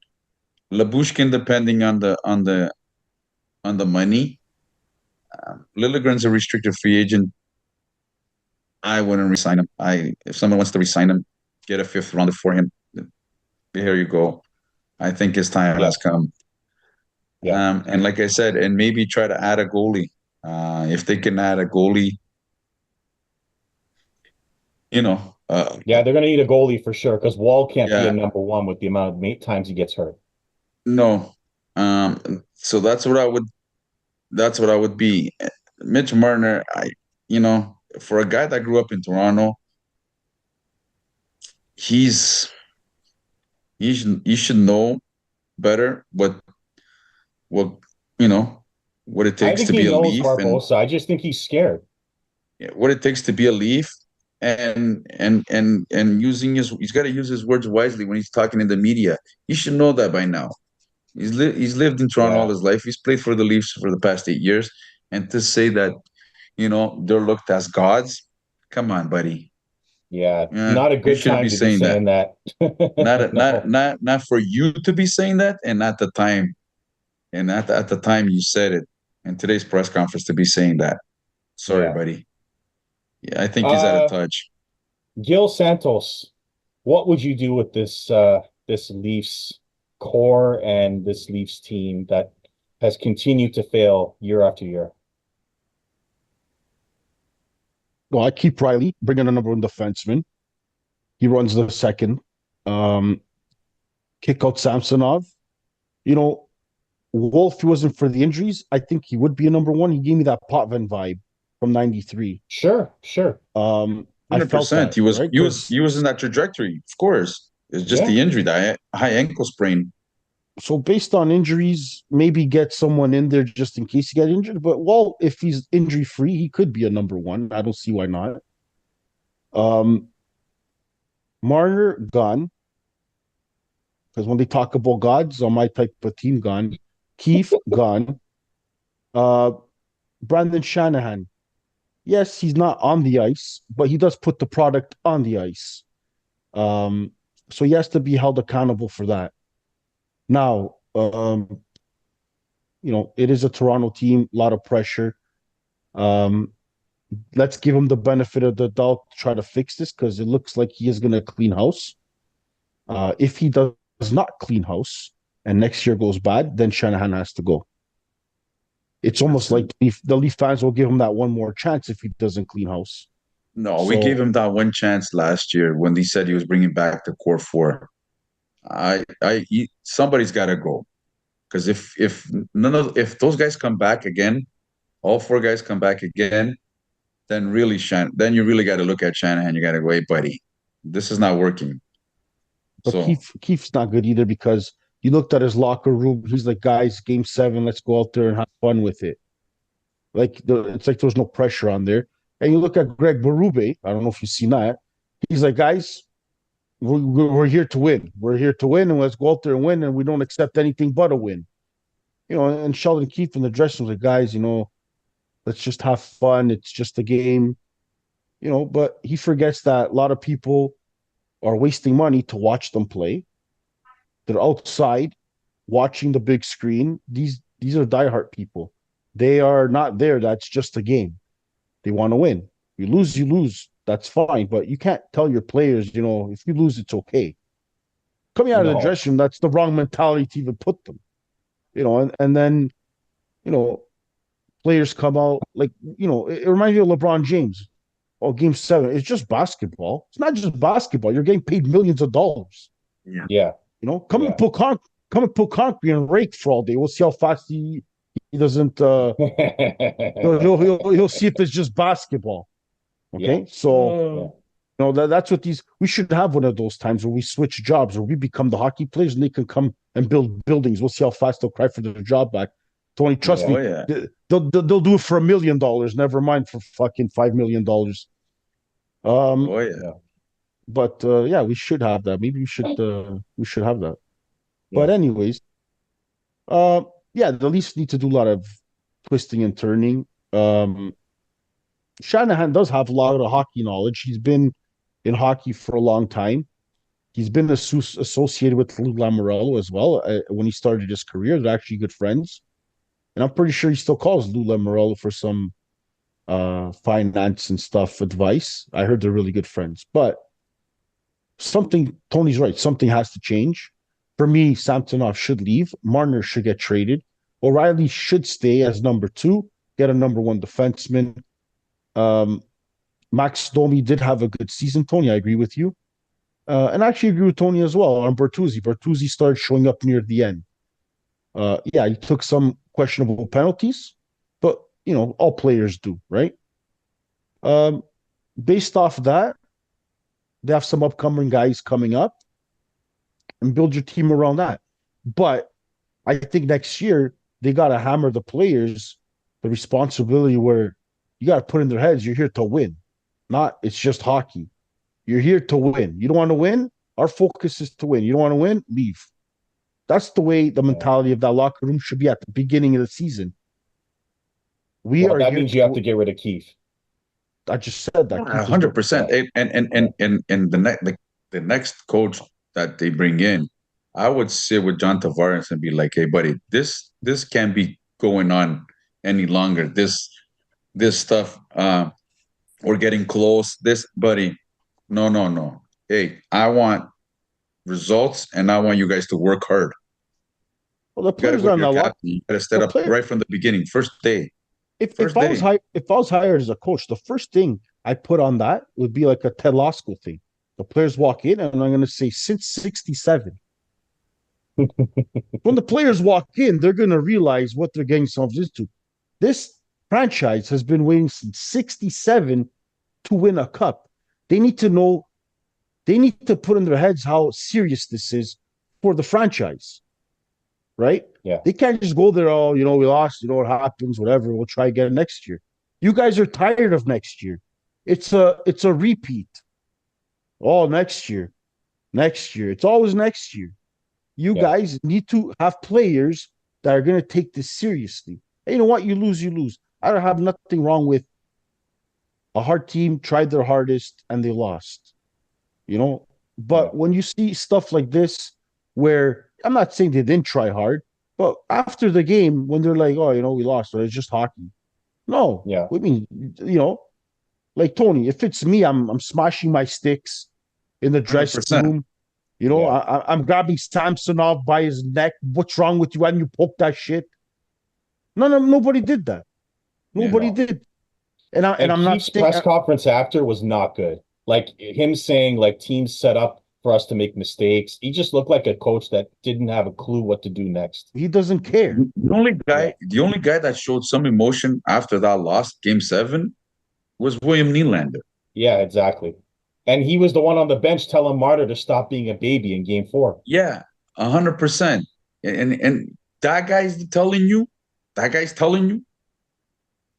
Labushkin, depending on the money. Liljegren's a restricted free agent. I wouldn't resign him. If someone wants to resign him, get a 5th rounder for him. Here you go. I think his time has come. Yeah. And like I said, and maybe try to add a goalie. If they can add a goalie, they're going to need a goalie for sure because Wall can't be a number one with the amount of times he gets hurt. No. So that's what I would be. Mitch Marner, for a guy that grew up in Toronto, you should know better what it takes to be a Leaf. Barbosa. I just think he's scared. What it takes to be a Leaf, and he's got to use his words wisely when he's talking in the media. You should know that by now. He's lived in Toronto all his life. He's played for the Leafs for the past 8 years, and to say that they're looked as gods, come on, buddy. Yeah, not a good time to be saying that. not for you to be saying that, and at the time, at the time you said it in today's press conference to be saying that. Sorry, buddy. Yeah, I think he's out of touch. Gil Santos, what would you do with this Leafs core and this Leafs team that has continued to fail year after year? Well, I keep Riley, bring in a number one defenseman. He runs the second. Um, Kick out Samsonov. You know, Wolf, if he wasn't for the injuries, I think he would be a number one. He gave me that Potvin vibe from '93. Sure, sure. I felt 100%. that, He was right? he was he was in that trajectory, of course. It's just Yeah. the injury, the high ankle sprain. So based on injuries, maybe get someone in there just in case he get injured. But well, if he's injury free, he could be a number one. I don't see why not. Um, Marner gone because when they talk about gods on my type of team, gone. Keefe gone. Uh, Brandon Shanahan. Yes, he's not on the ice, but he does put the product on the ice. So he has to be held accountable for that. Now, it is a Toronto team, a lot of pressure. Um, let's give him the benefit of the doubt to try to fix this because it looks like he is going to clean house. If he does not clean house and next year goes bad, then Shanahan has to go. It's almost like the Leaf fans will give him that one more chance if he doesn't clean house. No, we gave him that one chance last year when he said he was bringing back the core four. Somebody's got to go because if those guys come back again, all four guys come back again, then you really got to look at Shanahan. You got to go, hey, buddy, this is not working. But So Keith's not good either because you looked at his locker room. He's like, guys, game 7, let's go out there and have fun with it. It's like there's no pressure on there. And you look at Greg Berube. I don't know if you've seen that. He's like, guys, we're here to win. We're here to win, and let's go out there and win. And we don't accept anything but a win. And Sheldon Keefe in the dressing room, like, guys, let's just have fun. It's just a game. But he forgets that a lot of people are wasting money to watch them play. They're outside watching the big screen. These are diehard people. They are not there. That's just a game. They want to win. You lose, you lose. That's fine. But you can't tell your players, if you lose, it's okay. Coming out of the dressing room, that's the wrong mentality to even put them. And then, players come out like, it reminds me of LeBron James. Oh, game 7. It's just basketball. It's not just basketball. You're getting paid millions of dollars. Yeah. Come and put concrete and rake for all day. We'll see how fast he doesn't. He'll see if it's just basketball. Okay, Yeah. So that's what we should have one of those times where we switch jobs, where we become the hockey players and they can come and build buildings. We'll see how fast they'll cry for their job back. Tony, trust me, they'll do it for $1 million. Never mind for fucking $5 million. But we should have that. Maybe we should have that. Yeah. But anyways, the Leafs need to do a lot of twisting and turning. Shanahan does have a lot of hockey knowledge. He's been in hockey for a long time. He's been associated with Lou Lamoriello as well. When he started his career, they're actually good friends. And I'm pretty sure he still calls Lou Lamoriello for some finance and stuff advice. I heard they're really good friends. But Tony's right. Something has to change. For me, Samsonov should leave. Marner should get traded. O'Reilly should stay as number 2, get a number 1 defenseman. Max Domi did have a good season, Tony. I agree with you. And I actually agree with Tony as well on Bertuzzi. Bertuzzi started showing up near the end. He took some questionable penalties, but, all players do, right? Based off that, they have some upcoming guys coming up and build your team around that. But I think next year, they got to hammer the players the responsibility where you got to put in their heads, you're here to win. Not, it's just hockey. You're here to win. You don't want to win? Our focus is to win. You don't want to win? Leave. That's the way the mentality of that locker room should be at the beginning of the season. That means you have to get rid of Keefe. I just said that. 100%. And the next coach that they bring in, I would sit with John Tavares and be like, hey, buddy, this can't be going on any longer. This stuff, we're getting close. This, buddy, no. Hey, I want results, and I want you guys to work hard. Well, the players on the locker, you got to set up right from the beginning, first day. If I was hired as a coach, the first thing I put on that would be like a Ted Lasko thing. The players walk in, and I'm going to say since '67. When the players walk in, they're going to realize what they're getting themselves into. This franchise has been waiting since '67 to win a cup. They need to know, they need to put in their heads how serious this is for the franchise, right? Yeah. They can't just go there, oh, we lost, what happens, whatever, we'll try again next year. You guys are tired of next year. It's a repeat. Oh, next year. It's always next year. You guys need to have players that are going to take this seriously. And you know what? You lose, you lose. I don't have nothing wrong with a hard team tried their hardest and they lost. But when you see stuff like this, where I'm not saying they didn't try hard, but after the game, when they're like, oh, we lost, or it's just hockey. No. Yeah. I mean, like Tony, if it's me, I'm smashing my sticks in the dressing 100%. room. I'm grabbing Samsonov by his neck. What's wrong with you? Why didn't you poke that shit? Nobody did that. Nobody did. And I'm not Keith's press conference after was not good. Like him saying, like, teams set up for us to make mistakes. He just looked like a coach that didn't have a clue what to do next. He doesn't care. The only guy that showed some emotion after that loss, Game 7, was William Nylander. Yeah, exactly. And he was the one on the bench telling Marner to stop being a baby in Game 4. Yeah, 100%. And that guy's telling you.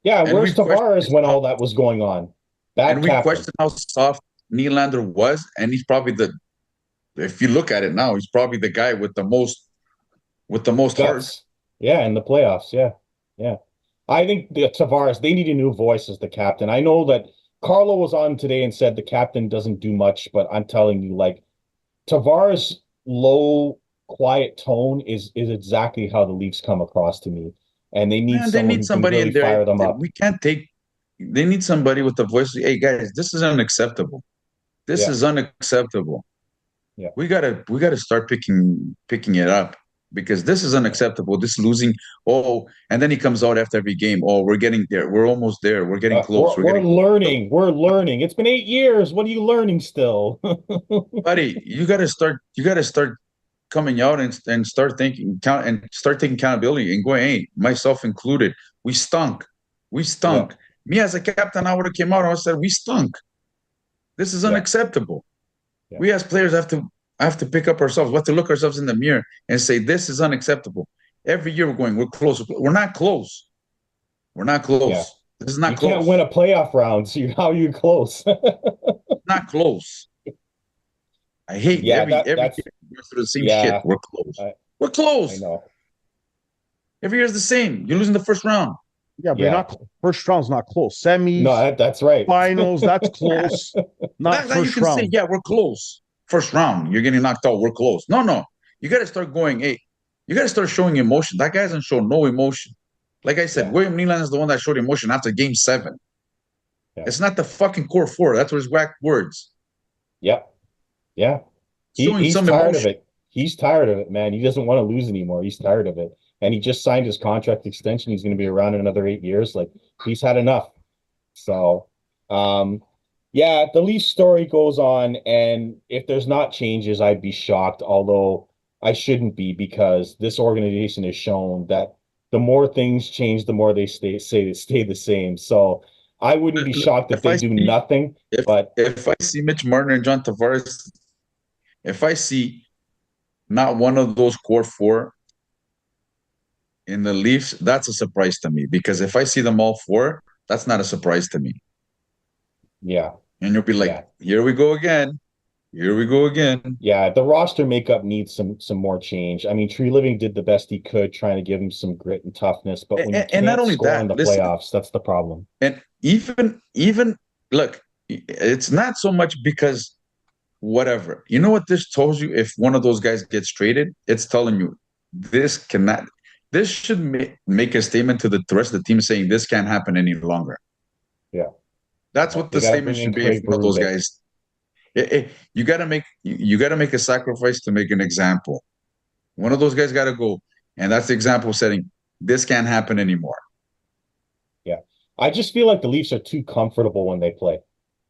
Yeah, And where's Tavares when all that was going on? And we questioned how soft Nylander was, and he's probably if you look at it now, he's probably the guy with the most heart. Yeah, in the playoffs. Yeah. I think the Tavares, they need a new voice as the captain. I know that Carlo was on today and said the captain doesn't do much, but I'm telling you, like, Tavares' low, quiet tone is exactly how the Leafs come across to me. And they need somebody who can really fire them up. They need somebody with the voice. Hey guys, this is unacceptable. This is unacceptable. Yeah. We gotta start picking it up, because this is unacceptable. This losing. Oh, and then he comes out after every game. Oh, we're getting there. We're almost there. We're getting close. We're learning. We're learning. It's been 8 years. What are you learning still? Buddy, you gotta start coming out and start thinking and start taking accountability and going, hey, myself included, we stunk. Yeah. Me as a captain, I would have came out and I said, we stunk. This is unacceptable. Yeah. We as players have to pick up ourselves. We have to look ourselves in the mirror and say, this is unacceptable. Every year we're close. We're not close. Yeah. This is not close. You can't win a playoff round, so how are you close? Not close. I hate every year we're through the same shit. We're close. We're close. I know. Every year is the same. You're losing the first round. Yeah, but not first round's not close. Semis. No, that's right. Finals, that's close. Not first round. Say, we're close. First round, you're getting knocked out. We're close. No. You got to start going. Hey, you got to start showing emotion. That guy hasn't shown no emotion. Like I said, William Nylander is the one that showed emotion after Game 7. Yeah. It's not the fucking core 4. That's his whack words. Yep. Yeah. He's tired of it. He's tired of it, man. He doesn't want to lose anymore. He's tired of it. And he just signed his contract extension. He's going to be around in another 8 years. Like, he's had enough. So, the Leafs story goes on. And if there's not changes, I'd be shocked. Although I shouldn't be, because this organization has shown that the more things change, the more they stay the same. So I wouldn't be shocked if they do nothing. But if I see Mitch Marner and John Tavares, if I see not one of those core 4 in the Leafs, that's a surprise to me, because if I see them all 4, that's not a surprise to me. Yeah. And you'll be like, here we go again. Yeah, the roster makeup needs some more change. I mean, Treliving did the best he could, trying to give him some grit and toughness, but when you can't not only score that, in the playoffs, that's the problem. And even look, it's not so much because whatever. You know what this tells you? If one of those guys gets traded, it's telling you this should make a statement to the rest of the team saying this can't happen any longer. Yeah. That's what the statement should be if one of those guys. You got to make a sacrifice to make an example. One of those guys got to go, and that's the example setting. This can't happen anymore. Yeah, I just feel like the Leafs are too comfortable when they play.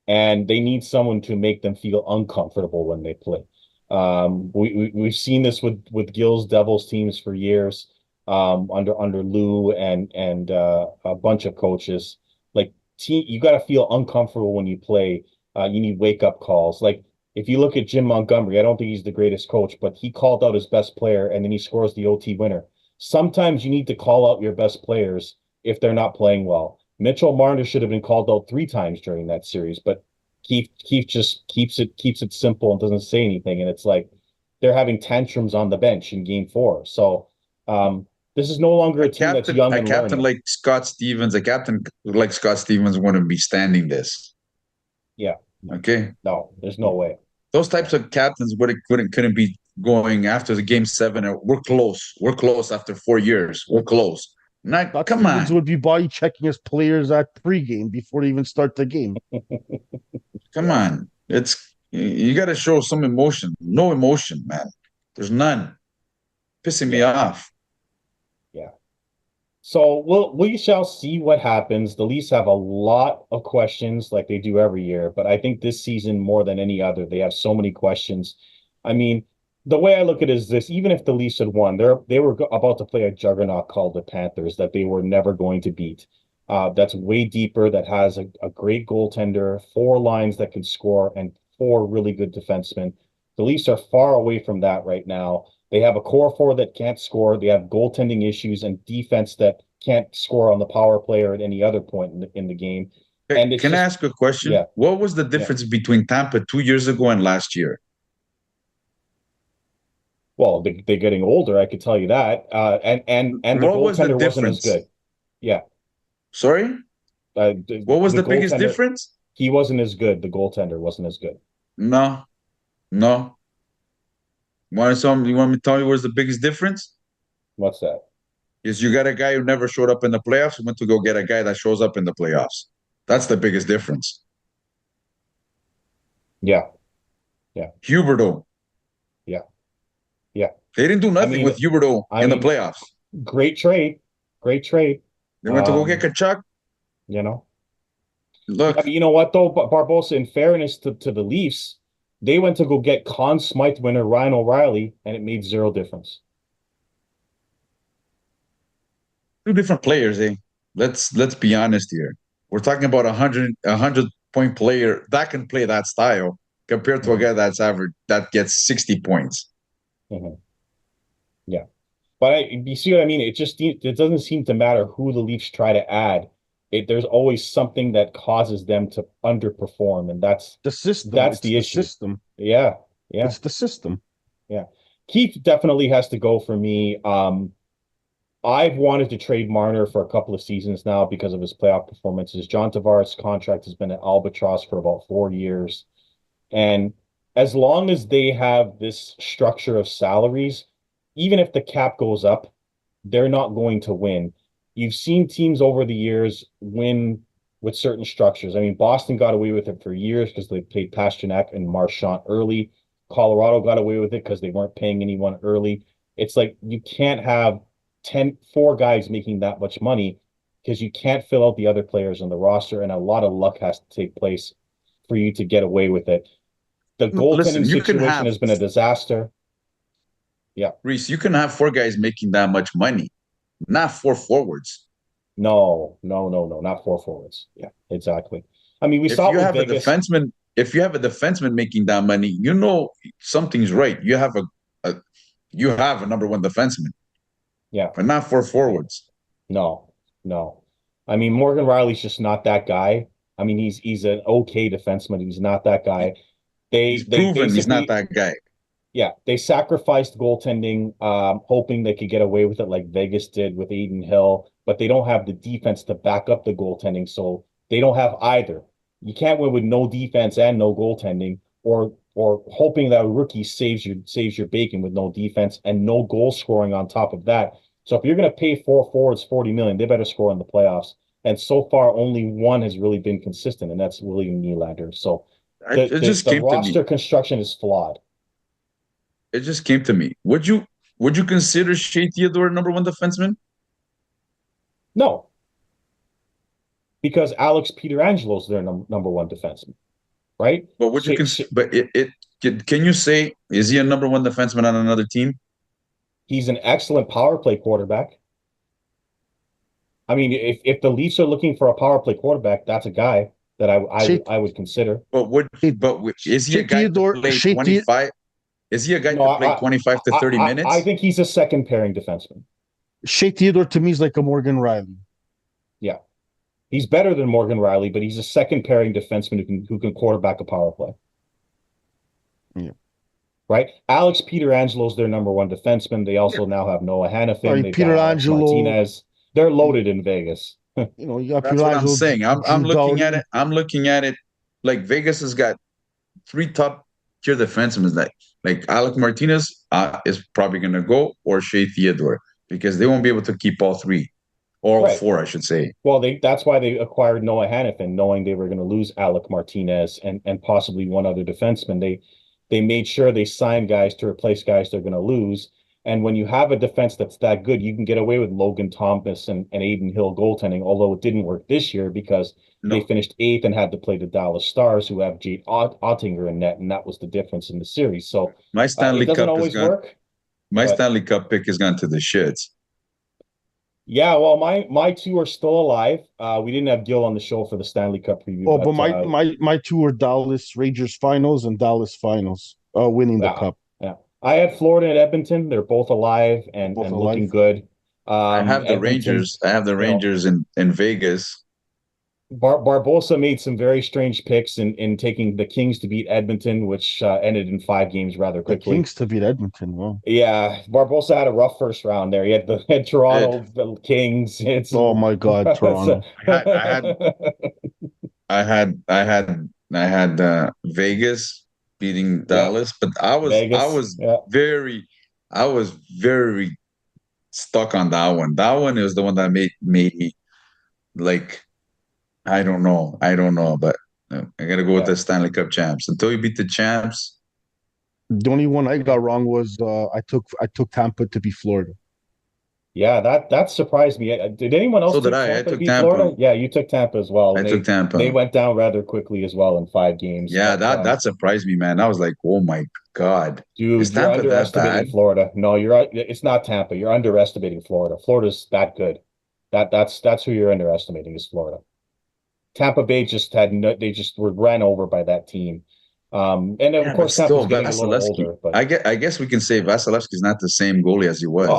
and they need someone to make them feel uncomfortable when they play. We've seen this with Gill's Devils teams for years, under Lou and a bunch of coaches. Like, you got to feel uncomfortable when you play. You need wake up calls. Like, if you look at Jim Montgomery, I don't think he's the greatest coach, but he called out his best player and then he scores the OT winner. Sometimes you need to call out your best players if they're not playing well. Mitchell Marner should have been called out 3 times during that series, but Keith just keeps it simple and doesn't say anything. And it's like they're having tantrums on the bench in game 4. So this is no longer a team that's young and learning. A captain like Scott Stevens wouldn't be standing this. Yeah. Okay. No, there's no way. Those types of captains couldn't be going after the game 7. We're close. We're close after 4 years. We're close. Not, Scott come Stevens on. would be body checking his players at pregame before they even start the game. Come on. You got to show some emotion. No emotion, man. There's none. Pissing me off. Yeah. So we shall see what happens. The Leafs have a lot of questions like they do every year, but I think this season more than any other, they have so many questions. I mean, the way I look at it is this: even if the Leafs had won, they were about to play a juggernaut called the Panthers that they were never going to beat. That's way deeper, that has a great goaltender, 4 lines that can score, and 4 really good defensemen. The Leafs are far away from that right now. They have a core 4 that can't score. They have goaltending issues and defense that can't score on the power play or at any other point in the game. And Can I ask a question? Yeah. What was the difference between Tampa 2 years ago and last year? Well, they're getting older, I could tell you that. And the goaltender wasn't as good. Yeah. Sorry? What was the biggest difference? He wasn't as good. The goaltender wasn't as good. No. You want me to tell you what's the biggest difference? What's that? Is you got a guy who never showed up in the playoffs, who went to go get a guy that shows up in the playoffs. That's the biggest difference. Yeah. Huberdeau. Yeah. They didn't do nothing with Huberdeau in the playoffs. Great trade. They went to go get Tkachuk. You know. Look. You know what, though? Barbosa, in fairness to the Leafs, they went to go get Conn Smythe winner Ryan O'Reilly, and it made 0 difference. 2 different players, eh? Let's be honest here. We're talking about a 100-point player that can play that style compared to a guy that's average that gets 60 points. Mm-hmm. Yeah, but you see what I mean? It doesn't seem to matter who the Leafs try to add. There's always something that causes them to underperform, and that's the system. That's the issue. System. Yeah. It's the system. Yeah, Keith definitely has to go for me. I've wanted to trade Marner for a couple of seasons now because of his playoff performances. John Tavares' contract has been an albatross for about 4 years. And as long as they have this structure of salaries, even if the cap goes up, they're not going to win. You've seen teams over the years win with certain structures. I mean, Boston got away with it for years because they paid Pastrnak and Marchand early. Colorado got away with it because they weren't paying anyone early. It's like you can't have 4 guys making that much money because you can't fill out the other players on the roster, and a lot of luck has to take place for you to get away with it. The goaltending situation has been a disaster. Yeah. Reese, you can have 4 guys making that much money, not 4 forwards. No, not 4 forwards. Yeah, exactly. I mean, we saw with Vegas. If you have a defenseman making that money, you know something's right. You have a number 1 defenseman. Yeah. But not 4 forwards. No. I mean, Morgan Rielly's just not that guy. I mean, he's an okay defenseman. He's not that guy. He's proven he's not that guy. Yeah, they sacrificed goaltending, hoping they could get away with it like Vegas did with Adin Hill, but they don't have the defense to back up the goaltending, so they don't have either. You can't win with no defense and no goaltending, or hoping that a rookie saves your bacon with no defense and no goal scoring on top of that. So if you're going to pay 4 forwards $40 million, they better score in the playoffs. And so far, only one has really been consistent, and that's William Nylander. So the roster construction is flawed. It just came to me. Would you consider Shea Theodore number 1 defenseman? No, because Alex Pietrangelo is their number 1 defenseman. right? But would you but can you say, is he a number one defenseman on another team? He's an excellent power play quarterback. I mean, if the Leafs are looking for a power play quarterback, that's a guy that I would consider. Is he a guy to play 25? Is he a guy to play 25 to 30 minutes? I think he's a second pairing defenseman. Shea Theodore to me is like a Morgan Riley. Yeah. He's better than Morgan Riley, but he's a second pairing defenseman who can quarterback a power play. Yeah. Right? Alex Pietrangelo their number one defenseman. They also now have Noah Hanifin. They've got Alex Martinez. They're loaded in Vegas. You know, you got That's what I'm saying. I'm looking at it. I'm looking at it like Vegas has got three top tier defensemen. Like Alex Martinez is probably going to go, or Shea Theodore, because they won't be able to keep all three. Or all four, I should say. Well, that's why they acquired Noah Hanifin, knowing they were going to lose Alec Martinez and possibly one other defenseman. They made sure they signed guys to replace guys they're going to lose. And when you have a defense that's that good, you can get away with Logan Thomas and Adin Hill goaltending, although it didn't work this year because they finished 8th and had to play the Dallas Stars, who have Jake Ottinger in net, and that was the difference in the series. So my Stanley Cup always work. My Stanley Cup pick has gone to the shits. Yeah, well, my two are still alive. We didn't have Gil on the show for the Stanley Cup preview. Oh, but my two are Dallas Rangers finals and Dallas finals, winning the cup. Yeah, I had Florida and Edmonton. They're both alive and looking good. I have the Rangers. I have the Rangers in Vegas. Barbosa made some very strange picks in taking the Kings to beat Edmonton, which ended in 5 games rather quickly. The Kings to beat Edmonton, wow. Yeah, Barbosa had a rough first round there. He had Toronto, the Kings. Oh my God, Toronto! I had Vegas beating Dallas, but I was very stuck on that one. That one is the one that made me like. I don't know, but I gotta go with the Stanley Cup champs. Until you beat the champs. The only one I got wrong was I took Tampa to beat Florida. Yeah, that surprised me. Did anyone else? So did I. I took Tampa. Florida? Yeah, you took Tampa as well. I took Tampa. They went down rather quickly as well in 5 games. Yeah, that surprised me, man. I was like, oh my God. Dude, you're underestimating Florida. No, it's not Tampa. You're underestimating Florida. Florida's that good. That's who you're underestimating is Florida. Tampa Bay they just were ran over by that team. And of course, Tampa's getting a little older. But I guess we can say Vasilevsky's not the same goalie as he was.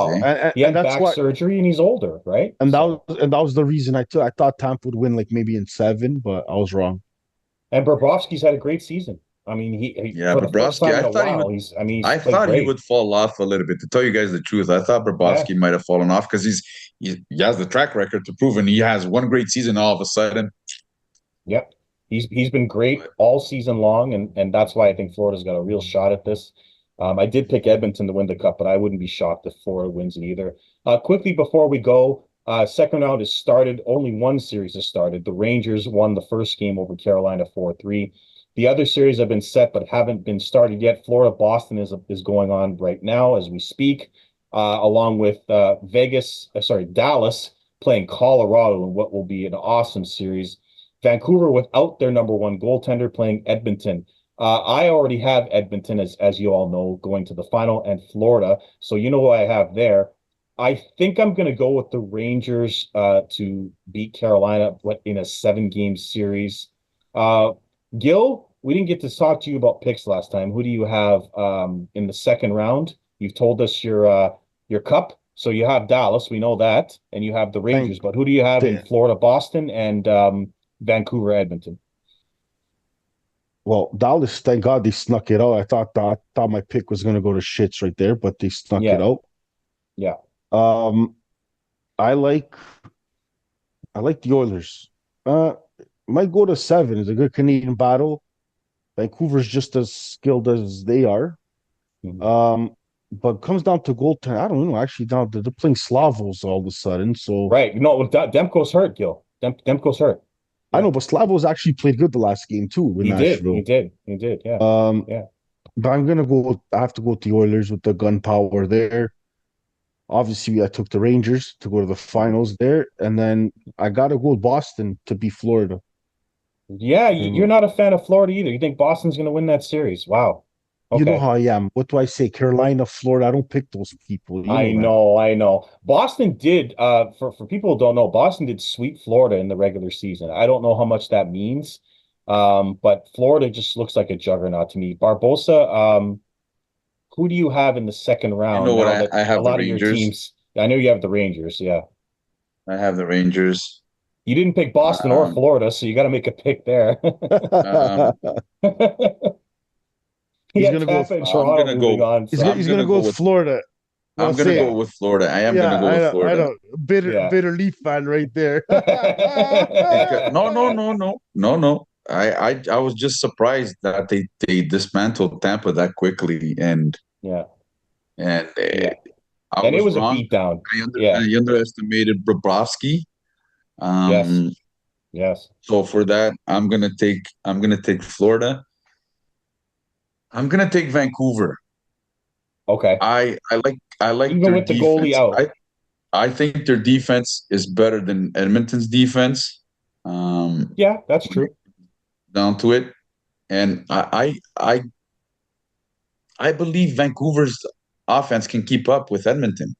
He had back surgery and he's older, right? And that was the reason I thought Tampa would win like maybe in 7, but I was wrong. And Bobrovsky's had a great season. I mean, Bobrovsky. I thought he would fall off a little bit. To tell you guys the truth, I thought Bobrovsky might have fallen off because he has the track record to prove, and he has one great season all of a sudden. Yep. He's been great all season long, and that's why I think Florida's got a real shot at this. I did pick Edmonton to win the cup, but I wouldn't be shocked if Florida wins it either. Quickly before we go, second round has started. Only one series has started. The Rangers won the first game over Carolina 4-3. The other series have been set but haven't been started yet. Florida-Boston is going on right now as we speak, along with Dallas playing Colorado in what will be an awesome series. Vancouver without their number one goaltender playing Edmonton. I already have Edmonton, as you all know, going to the final, and Florida. So you know who I have there. I think I'm going to go with the Rangers to beat Carolina in a 7-game series. Gil, we didn't get to talk to you about picks last time. Who do you have in the second round? You've told us your cup. So you have Dallas, we know that, and you have the Rangers. But who do you have in Florida, Boston, and Vancouver, Edmonton? Well, Dallas, thank God they snuck it out. I thought my pick was going to go to shits right there, but they snuck it out. Yeah. I like the Oilers. Might go to 7. It's a good Canadian battle. Vancouver's just as skilled as they are. Mm-hmm. But it comes down to goaltending. I don't know. Actually, now they're playing Slavos all of a sudden. So right. No, Demko's hurt, Gil. Demko's hurt. I know, but Slavos actually played good the last game too with Nashville. He did. Yeah. Yeah. But I'm gonna go. I have to go with the Oilers with the gunpowder there. Obviously, I took the Rangers to go to the finals there, and then I gotta go with Boston to beat Florida. Yeah, you're not a fan of Florida either. You think Boston's going to win that series? Wow. You know Okay. how I am. What do I say? Carolina, Florida. I don't pick those people. You I know that. know, I know. Boston did for people who don't know, Boston did sweep Florida in the regular season. I don't know how much that means. But Florida just looks like a juggernaut to me. Barbosa, who do you have in the second You round know what? now I, that I a have the lot of your Rangers. teams, I know you have the Rangers, yeah. I have the Rangers. You didn't pick Boston or Um, Florida, so you got to make a pick there. um, You He's got gonna go with Tampa and I'm Toronto gonna moving go. on, so he's gonna gonna go go with with. Florida. Well, I'm gonna say go it. with Florida. I am gonna Yeah, go with I Florida know. Bitter, yeah. bitter Leaf fan right there. because no. I was just surprised that they dismantled Tampa that quickly, Yeah, and yeah. I And it was was a wrong. beatdown. Yeah. I underestimated Bobrovsky. Yes. Um, Yes. so for that, I'm gonna take Florida. I'm gonna take Vancouver. Okay. I like Even their with the goalie defense. out. I think their defense is better than Edmonton's defense. Yeah, that's When it true. comes down to it, and I believe Vancouver's offense can keep up with Edmonton.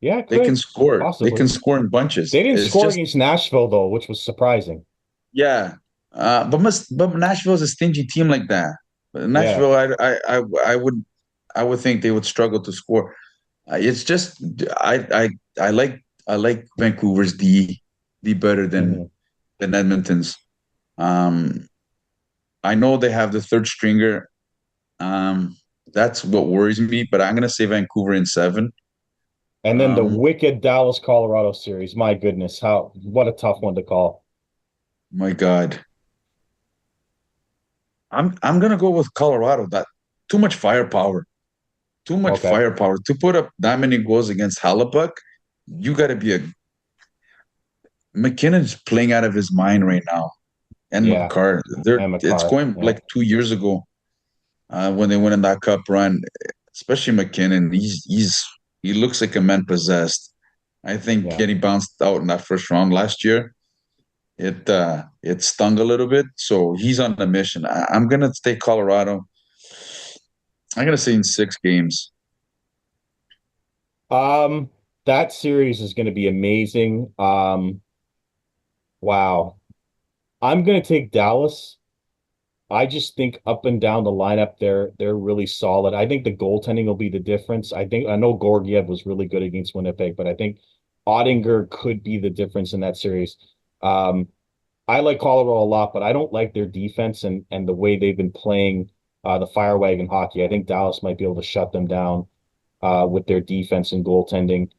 Yeah, it They can could score. They possibly. can score in bunches. They didn't It's score just against Nashville though, which was surprising. yeah. But Nashville's a stingy team like that. But Yeah. Nashville, I would think they would struggle to score. It's just I I like Vancouver's D better Hmm. than Edmonton's. Um, I know they have the third stringer. Um, that's what worries me. But I'm gonna say Vancouver in seven. And then the Um, wicked Dallas Colorado series. My goodness, how what a tough one to call. my God, I'm gonna go with Colorado. That too much firepower. Too much Okay. firepower to put up that many goals against Hallebuck. You got to be a McKinnon's playing out of his mind right now, and Yeah. McCarr. They're And it's McCarr. going Yeah. like 2 years ago when they went in that cup run. Especially McKinnon, he looks like a man possessed. I think Yeah. getting bounced out in that first round last year, it stung a little bit. So he's on the mission. I'm gonna take Colorado. I'm gonna say in 6 games. Um, that series is going to be amazing. Wow. I'm going to take Dallas. I just think up and down the lineup, they're really solid. I think the goaltending will be the difference. I know Gorgiev was really good against Winnipeg, but I think Ottinger could be the difference in that series. Um, I like Colorado a lot, but I don't like their defense and the way they've been playing the fire wagon hockey. I think Dallas might be able to shut them down with their defense and goaltending.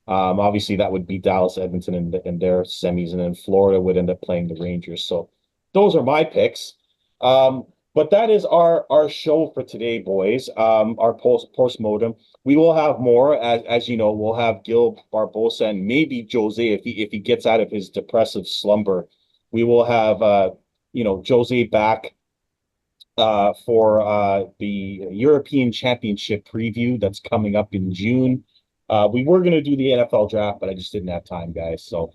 Obviously, that would be Dallas, Edmonton, in their semis, and then Florida would end up playing the Rangers. So those are my picks. Um, but that is our show for today, boys. Our postmortem. We will have more, as you know. We'll have Gil Barbosa and maybe Jose if he gets out of his depressive slumber. We will have Jose back for the European Championship preview that's coming up in June. We were going to do the NFL draft, but I just didn't have time, guys. So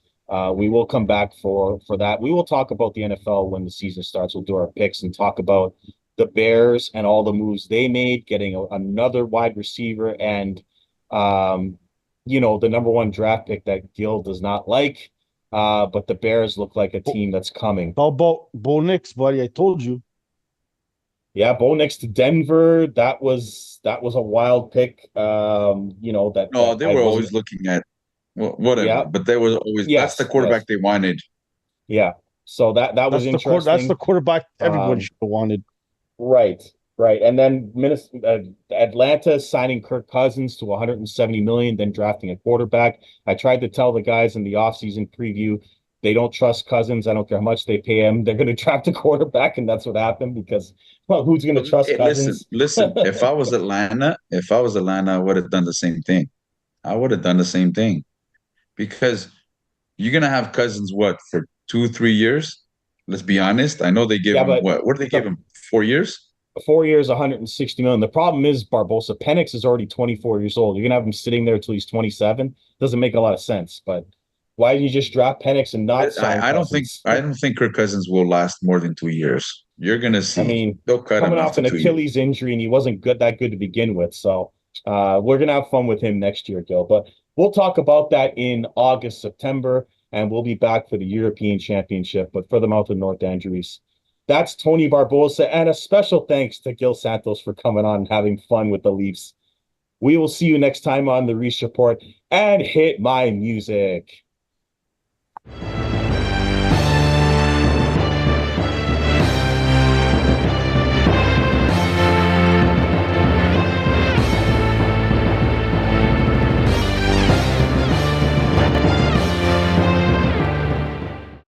we will come back for that. We will talk about the NFL when the season starts. We'll do our picks and talk about the Bears and all the moves they made, getting another wide receiver and the number one draft pick that Gil does not like. But the Bears look like a team that's coming. How about Bo Nix, buddy? I told you. Yeah, Bo next to Denver. That was a wild pick. No, That they I were wasn't. always looking at whatever, Yeah. but there was always that's the Yes. quarterback Yes. they wanted. Yeah. So that was That's the interesting. quarterback everyone Um, should have wanted. right. Right. And then Minnesota, Atlanta signing Kirk Cousins to 170 million, then drafting a quarterback. I tried to tell the guys in the offseason preview they don't trust Cousins. I don't care how much they pay him. They're going to draft a quarterback, and that's what happened because, well, who's going to trust Cousins? Listen. If I was Atlanta, I would have done the same thing. I would have done the same thing because you're gonna have Cousins what for 2, 3 years. Let's be honest. I know they give Yeah, him but what? What did they give the him? 4 years? 4 years, 160 million. The problem is Barbosa. Penix is already 24 years old. You're gonna have him sitting there till he's 27. Doesn't make a lot of sense. But Why didn't you just draft Penix and not sign I Cousins? don't think Kirk Cousins will last more than 2 years. You're gonna see. I mean, They'll cut him coming off after an 2 years. Achilles injury, and he wasn't that good to begin with. So we're gonna have fun with him next year, Gil. But we'll talk about that in August, September, and we'll be back for the European Championship. But for the Mountain North Andrews, that's Tony Barbosa, and a special thanks to Gil Santos for coming on and having fun with the Leafs. We will see you next time on the Reese Report, and hit my music.